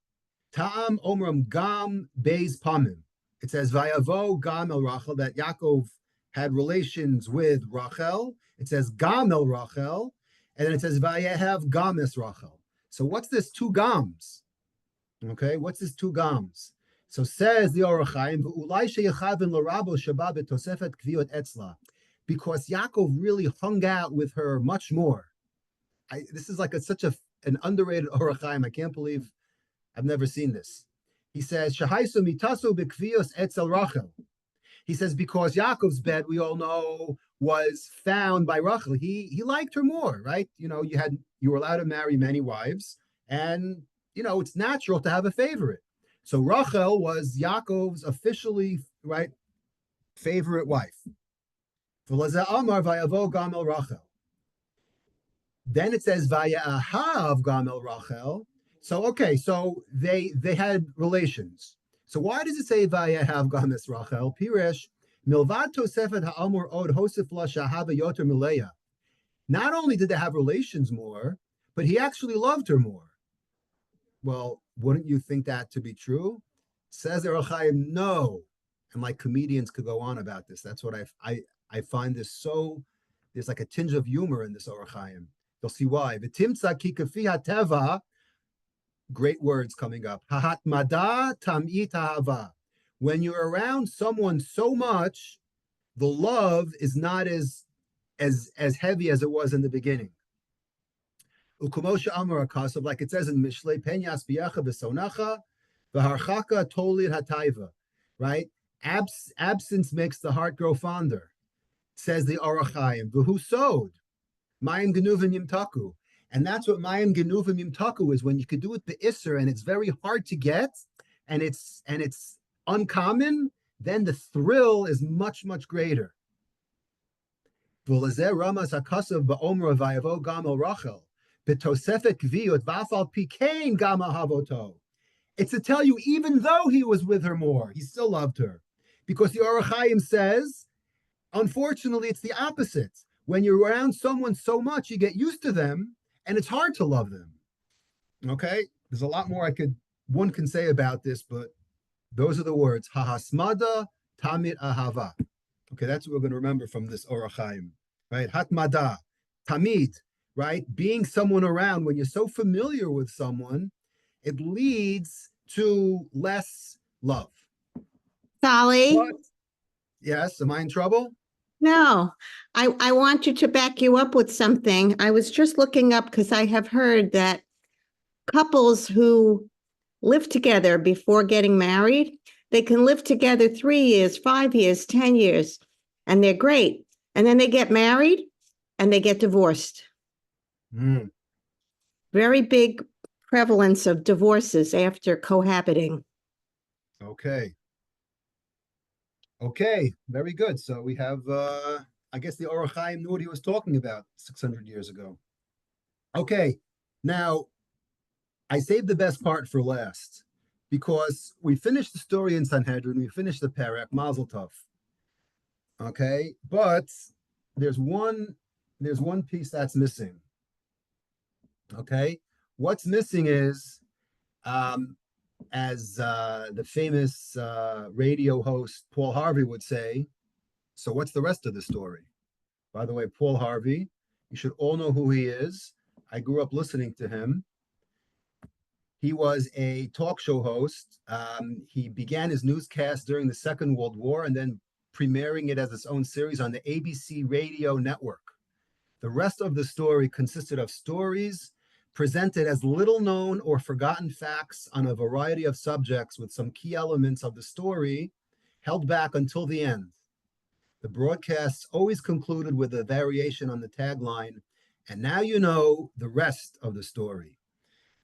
Ta'am omram gam beis pamim. It says Vayavo gam el Rachel, that Yaakov had relations with Rachel. It says gam el Rachel, and then it says Vayehav gam es Rachel. So what's this two gams? Okay, what's this two gams? So says the Orach Chaim, because Yaakov really hung out with her much more. This is like such an underrated Orach Chaim. I can't believe I've never seen this. He says, Shahaisu mitasu b'kvios etzel Rachel. He says, because Yaakov's bed, we all know, was found by Rachel. He liked her more, right? You were allowed to marry many wives, and it's natural to have a favorite. So Rachel was Yaakov's officially, right, favorite wife. Then it says Vayahav Gamel Rachel. So okay, so they had relations. So why does it say Vayahav Games Rachel? Piresh Milvad Tosefet Ha'amur Od Hosef La Shahava Yoter Mileya. Not only did they have relations more, but he actually loved her more. Well, wouldn't you think that to be true? Says Orach Chaim, no. And like comedians could go on about this. That's what I find this so, there's like a tinge of humor in this Orach Chaim. You'll see why. V'timtza ki kafi hateva, great words coming up. Hahatmada tam'it ha'ava. When you're around someone so much, the love is not as heavy as it was in the beginning. Ukumosha Amar Akasav, like it says in Mishlei, Penyas biyacha v'sonacha, v'harchaka tolir hataiva, right? Absence makes the heart grow fonder, says the Orach Chaim. V'hu sod, mayim genuvim yimtaku. And that's what mayim genuvim yimtaku is, when you could do it the Isser and it's very hard to get, and it's uncommon, then the thrill is much, much greater. V'lezeh ramas hakasav ba'omer v'ayavo gamel rachel. It's to tell you, even though he was with her more, he still loved her. Because the Orach Chaim says, unfortunately, it's the opposite. When you're around someone so much, you get used to them, and it's hard to love them. Okay? There's a lot more one can say about this, but those are the words. Hahasmada tamid ahava. Okay, that's what we're going to remember from this Orach Chaim. Right? Hatmada, tamid. Right? Being someone around, when you're so familiar with someone, it leads to less love. Sally? But, yes, am I in trouble? No, I want you to back you up with something. I was just looking up because I have heard that couples who live together before getting married, they can live together 3 years, 5 years, 10 years, and they're great. And then they get married and they get divorced. Very big prevalence of divorces after cohabiting. Okay, very good. So we have, I guess the Orach Chaim knew what he was talking about 600 years ago. Okay, now I saved the best part for last, because we finished the story in Sanhedrin, we finished the Perek, Mazel Tov. Okay, but there's one piece that's missing. Okay, what's missing is, as the famous radio host Paul Harvey would say, so what's the rest of the story? By the way, Paul Harvey, you should all know who he is. I grew up listening to him. He was a talk show host. He began his newscast during the Second World War and then premiering it as its own series on the ABC radio network. The rest of the story consisted of stories presented as little known or forgotten facts on a variety of subjects, with some key elements of the story held back until the end. The broadcasts always concluded with a variation on the tagline, and now you know the rest of the story.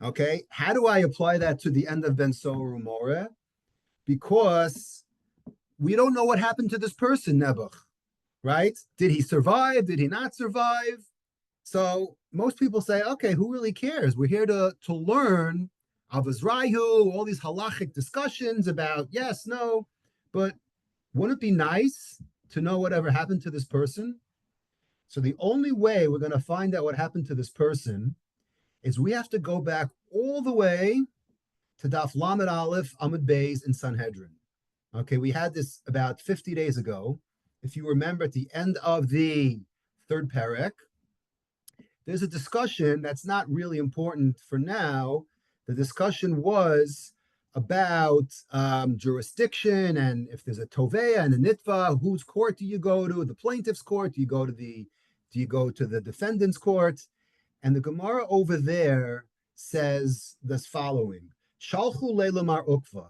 Okay, how do I apply that to the end of Ben Soru More? Because we don't know what happened to this person, Nebuch, right? Did he survive? Did he not survive? So most people say, okay, who really cares? We're here to learn Avazrahu, all these halachic discussions about yes, no, but wouldn't it be nice to know whatever happened to this person? So the only way we're going to find out what happened to this person is we have to go back all the way to Daf Lamed Aleph Amud Beis in Sanhedrin. Okay, we had this about 50 days ago. If you remember, at the end of the third Perek, there's a discussion that's not really important for now. The discussion was about jurisdiction, and if there's a Tovea and a Nitva, whose court do you go to? The plaintiff's court? Do you go to the defendant's court? And the Gemara over there says this following: Shalchu leila Mar Ukva.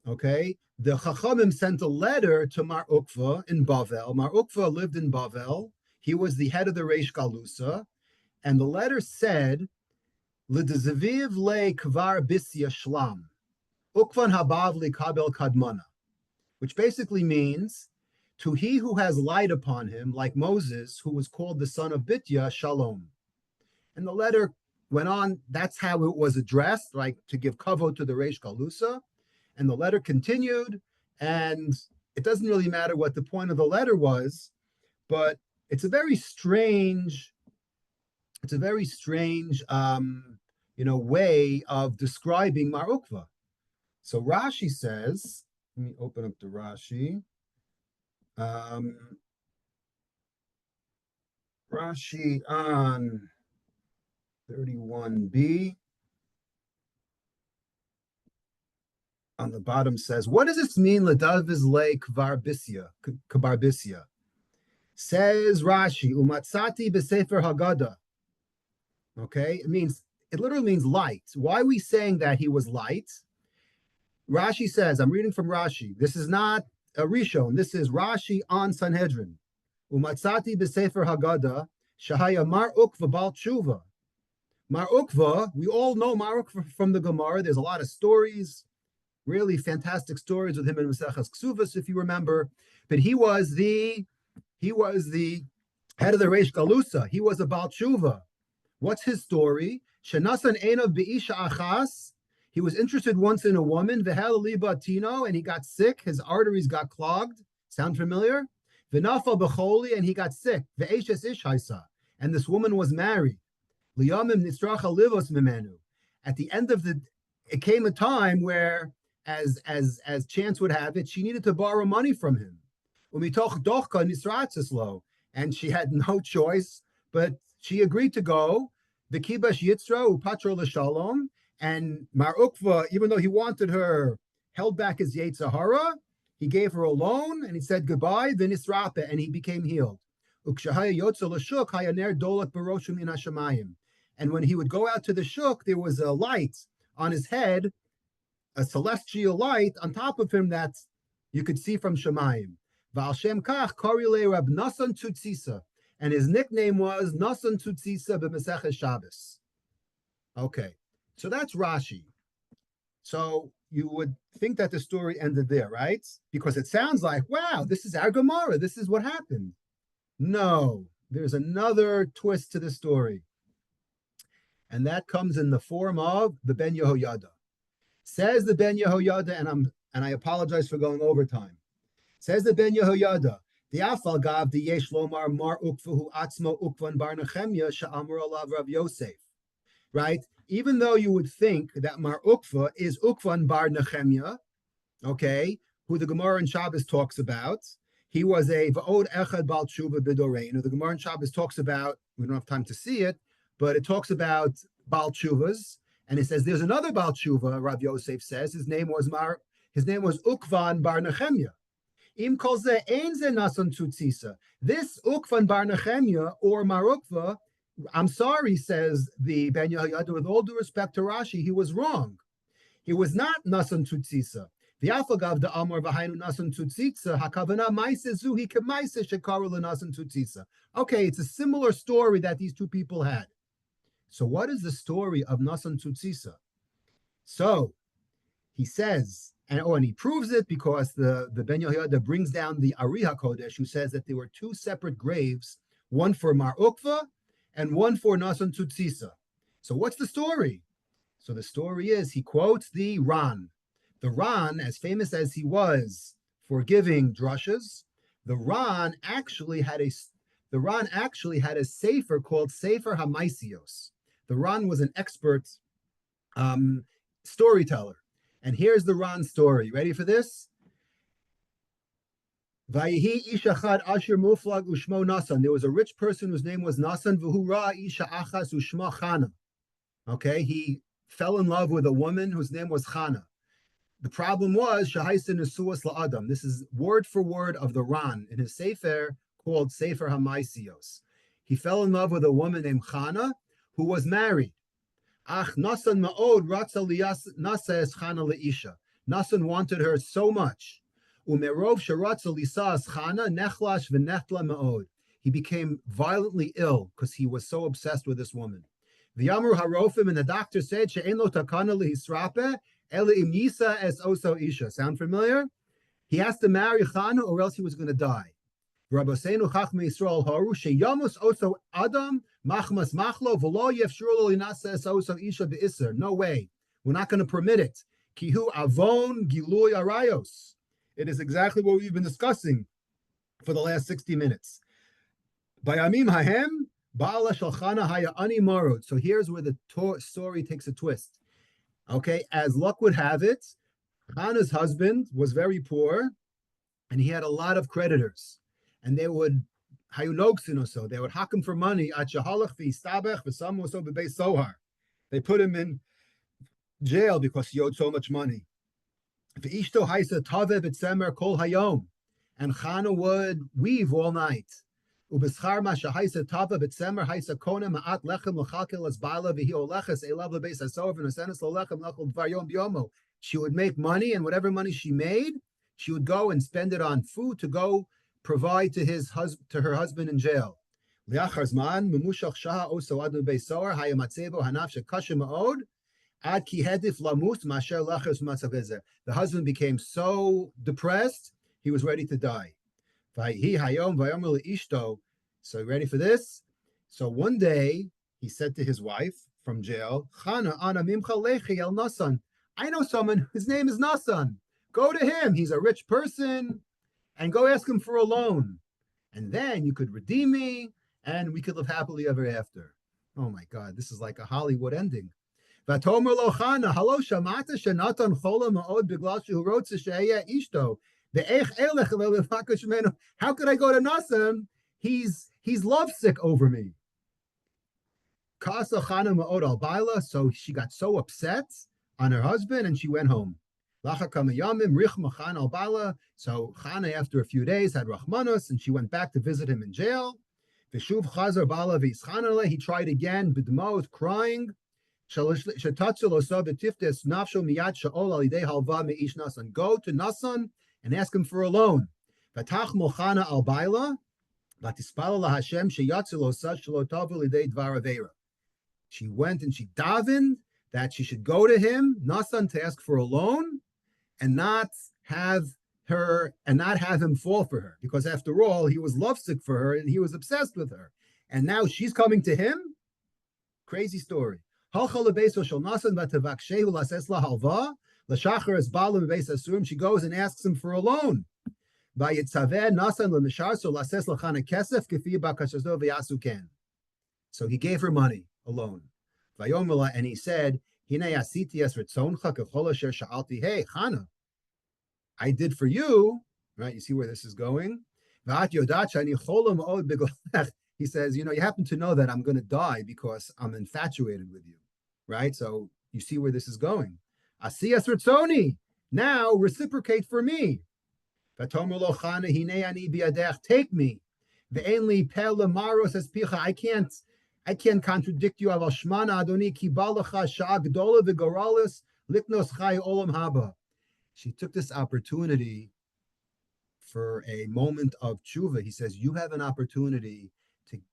Okay, the Chachamim sent a letter to Mar Ukva in Bavel. Mar Ukva lived in Bavel. He was the head of the Reish Galusa. And the letter said, L'dezaviv le kvar bisya shlam, ukvan habavli kabel kadmana, which basically means, to he who has light upon him, like Moses, who was called the son of Bitya, shalom. And the letter went on, that's how it was addressed, like to give kavod to the Reish Galusa. And the letter continued, and it doesn't really matter what the point of the letter was, but it's a very strange way of describing Mar Ukva. So Rashi says, Let me open up the Rashi. Rashi on 31b. On the bottom says, what does this mean, Ladaviz le Kvarbisia? Says Rashi, Umatsati besefer Haggadah. Okay, it literally means light. Why are we saying that he was light? Rashi says, I'm reading from Rashi. This is not a Rishon. This is Rashi on Sanhedrin. Umatsati besefer Haggadah, Shahaya Mar Ukva Bal Tshuva. Mar Ukva, we all know Mar Ukva from the Gemara. There's a lot of stories, really fantastic stories with him in Maseches Ksuvas, if you remember. But he was the head of the Reish Galusa. He was a Baal Tshuva. What's his story? Shenasan Einav Be'isha Achas. He was interested once in a woman, V'hel Liba Tino, and he got sick. His arteries got clogged. Sound familiar? V'nafal B'choli, and he got sick. V'eshes Ishaisa, and this woman was married. Liyamim Nisracha Livos Mimenu. At the end of it came a time where, as chance would have it, she needed to borrow money from him. Umitoch dochka nisratzislo, and she had no choice, but she agreed to go. The kibash yitzra upatro l'shalom, and Mar Ukva, even though he wanted her, held back his Yetzirah. He gave her a loan, and he said goodbye. V'nisrape, and he became healed. Ukshahaya yotza l'shuk hayaner dolak baroshim min hashamayim, and when he would go out to the shuk, there was a light on his head, a celestial light on top of him that you could see from Shemayim. V'al shem kach korile Rab Nasan Tutzisa, and his nickname was Nasan Tutzisa b'Maseches Shabbos. Okay, so that's Rashi. So you would think that the story ended there, right? Because it sounds like, wow, this is our Gemara. This is what happened. No, there's another twist to the story. And that comes in the form of the Ben Yehoyada. Says the Ben Yehoyada, and I apologize for going over time. Says the Ben Yehoyada, the Afal Gav the Yesh Lomar Mar Ukvahu Atzmo Ukvan Bar Nechemya Sha'amur Alav Rav Yosef. Right? Even though you would think that Mar Ukva is Ukvan Bar Nechemya, okay, who the Gemara in Shabbos talks about. He was a Va'od Echad Bal Tshuva B'Doreinu. The Gemara in Shabbos talks about, we don't have time to see it, but it talks about Baal Tshuvas, and it says there's another Baal Tshuva. Rav Yosef says his name was Ukvan Bar Nechemya. Im kol ze ein ze nasan tutzisa. This Ukvan Bar Nechemya or Mar Ukva, I'm sorry, says the Ben Yehoyada, with all due respect to Rashi, he was wrong. He was not nasan tutzisa. The Afagav the Amor v'Hainu nasan tutzisa hakavana ma'ase zuhi k'ma'ase shekaru lenasan tutzisa. Okay, it's a similar story that these two people had. So what is the story of Nasan Tutzisa? So he says, and he proves it because the Ben Yehoyada brings down the Ari HaKodesh, who says that there were two separate graves, one for Mar Ukva and one for Nasan Tutzisa. So what's the story? So the story is, he quotes the Ran. The Ran, as famous as he was for giving drushes, the Ran actually had a sefer called Sefer HaMaisios. The Ran was an expert storyteller. And here's the Ran story. Ready for this? Vayihi ishachad asher muflag ushmo Nasan. There was a rich person whose name was Nasan. V'hu ra isha achas ushma Chana. Okay, he fell in love with a woman whose name was Chana. The problem was shahaisa nesuas la'adam. This is word for word of the Ran in his sefer called Sefer HaMaisios. He fell in love with a woman named Chana, who was married. Ach Nasan ma'od ratza nasa es Chana leisha. Nasan wanted her so much. Umerov sheratza lisa es Chana nechlash v'nechtla ma'od. He became violently ill because he was so obsessed with this woman. V'yamru harofim, and the doctor said she'en lo takana lehisrape ele im yisa es oso isha. Sound familiar? He has to marry Chana or else he was going to die. Rabbeinu Chachmei Yisrael haru sheyamus oso adam machmas machlo v'lo yefshur lo linasa es oso isha be'iser. No way. We're not going to permit it. Kihu avon gilui arayos. It is exactly what we've been discussing for the last 60 minutes. Bayamim hahem ba'ala shalchana haya ani marod. So here's where the story takes a twist. Okay, as luck would have it, Hannah's husband was very poor, and he had a lot of creditors, and they would they would hack him for money. They put him in jail because he owed so much money. And Chana would weave all night. She would make money, and whatever money she made, she would go and spend it on food to go provide to her husband in jail. The husband became so depressed, he was ready to die. So ready for this? So one day he said to his wife from jail, Chana, ana mimcha lechi el Nasan. I know someone, his name is Nasan. Go to him. He's a rich person, and go ask him for a loan. And then you could redeem me, and we could live happily ever after. Oh my God, this is like a Hollywood ending. Vatomer lo Chana, halo shamata shenatan chola ma'od bigla shehu rotze sheheya ishto. How could I go to Nasan? He's lovesick over me. Kasa Chana ma'od al baila, so she got so upset on her husband, and she went home. So Chana, after a few days, had Rachmanos, and she went back to visit him in jail. He tried again, b'dmot, crying. Go to Nasan and ask him for a loan. She went and she davened that she should go to him, Nasan, to ask for a loan, and not have him fall for her, because after all, he was lovesick for her and he was obsessed with her, and now she's coming to him. Crazy story. She goes and asks him for a loan. So he gave her money, a loan. And he said, hey, Chana, I did for you, right? You see where this is going? He says, you happen to know that I'm going to die because I'm infatuated with you, right? So you see where this is going. Asiyas ritzoni, now reciprocate for me. Take me. I can't contradict you. She took this opportunity for a moment of tshuva. He says, you have an opportunity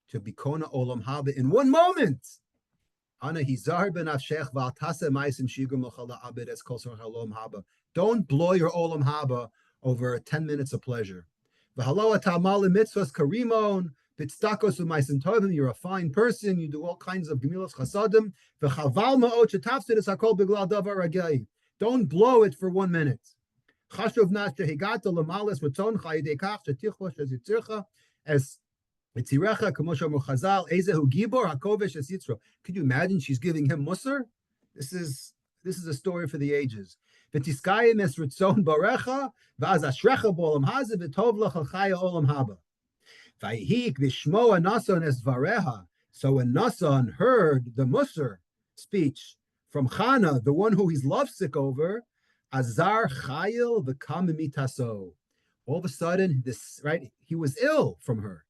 to be kona olam haba in one moment. Don't blow your olam haba over 10 minutes of pleasure. You're a fine person. You do all kinds of gemilas chasadim. Don't blow it for 1 minute. As could you imagine she's giving him musar? This is a story for the ages. So when Nasan heard the musar speech from Chana, the one who he's lovesick over, Azar Chayil v'kamimitaso. All of a sudden, he was ill from her.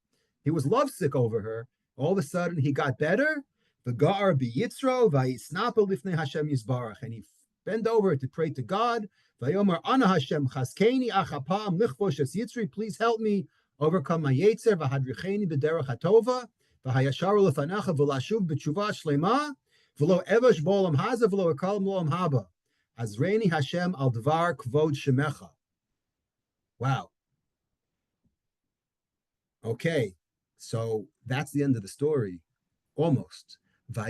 He was lovesick over her. All of a sudden, he got better. V'gar biyitzro v'yisnapa lifnei Hashem yisbarach, and he bent over to pray to God. V'yomer ana Hashem chaskeni achapam lichvosh es yitzri. Please help me overcome my yetzer. V'hadricheni b'derech hatova. V'hayasharu lefanacha v'lashuv b'tshuva shlema. V'lo evash bo'olam haza v'lo ekal m'olam haba. Azreini Hashem al dvar kvod shemecha. Wow. Okay. So that's the end of the story, almost. The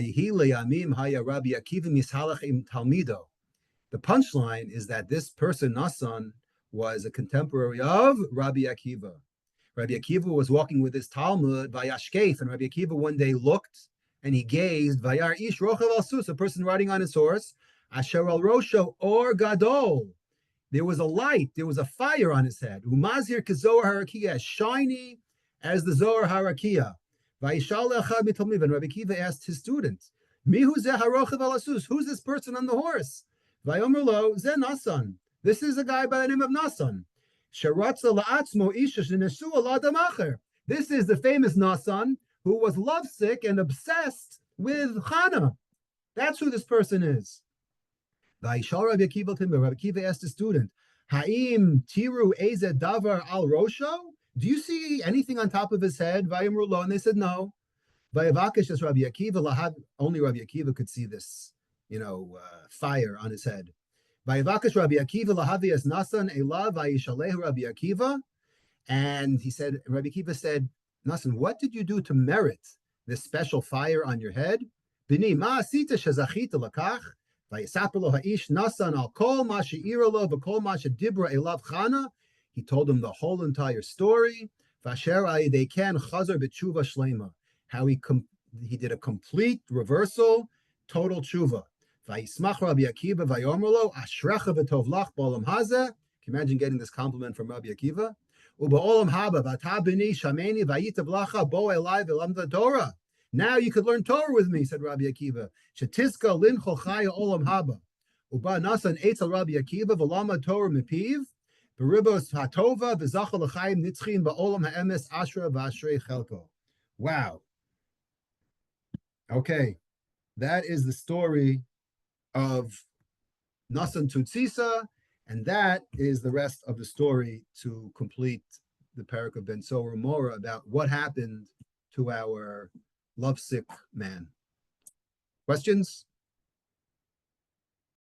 punchline is that this person, Nasan, was a contemporary of Rabbi Akiva. Rabbi Akiva was walking with his Talmud, Vayashkef, and Rabbi Akiva one day looked and he gazed, Vayar Ish Rochav al Sus, a person riding on his horse, Asher al Rosho or Gadol. there was a light, there was a fire on his head. Umazir kezohar harakia, as shiny as the Zohar harakia. Vayishal echad mitalmiv, and Rabbi Akiva asked his students, Mihu zeh harochav al asus? Who's this person on the horse? Vayomer lo zeh Nasan. This is a guy by the name of Nasan. Sharatza la'atzmo isha shenesu l'adam acher. This is the famous Nasan who was lovesick and obsessed with Chana. That's who this person is. Vayishal Rabbi Akiva Timber. Rabbi Akiva asked the student, Ha'im tiru eze davar al rosho? Do you see anything on top of his head? Vayimru lo, and they said no. Vayavakish as Rabbi Akiva lahad. Only Rabbi Akiva could see this, fire on his head. Vayavakish Rabbi Akiva lahavi as Nasan elav vayishalehu Rabbi Akiva, and he said, Rabbi Akiva said, Nasan, what did you do to merit this special fire on your head? Bini ma asita shezachita lakach. He told him the whole entire story. How he did a complete reversal, total tshuva. Can you imagine getting this compliment from Rabbi Akiva? Now you could learn Torah with me, said Rabbi Akiva. Shetiska lin cholchaya olam haba. Uba nasan etzel Rabbi Akiva v'lama Torah mipiv. Beribos hatova v'zachal l'chaim nitzchin ba'olam ha'emes ashra v'ashrei chelko. Wow. Okay, that is the story of Nasan Tutzisa, and that is the rest of the story to complete the parak of Ben Sora Mora about what happened to our lovesick man. Questions?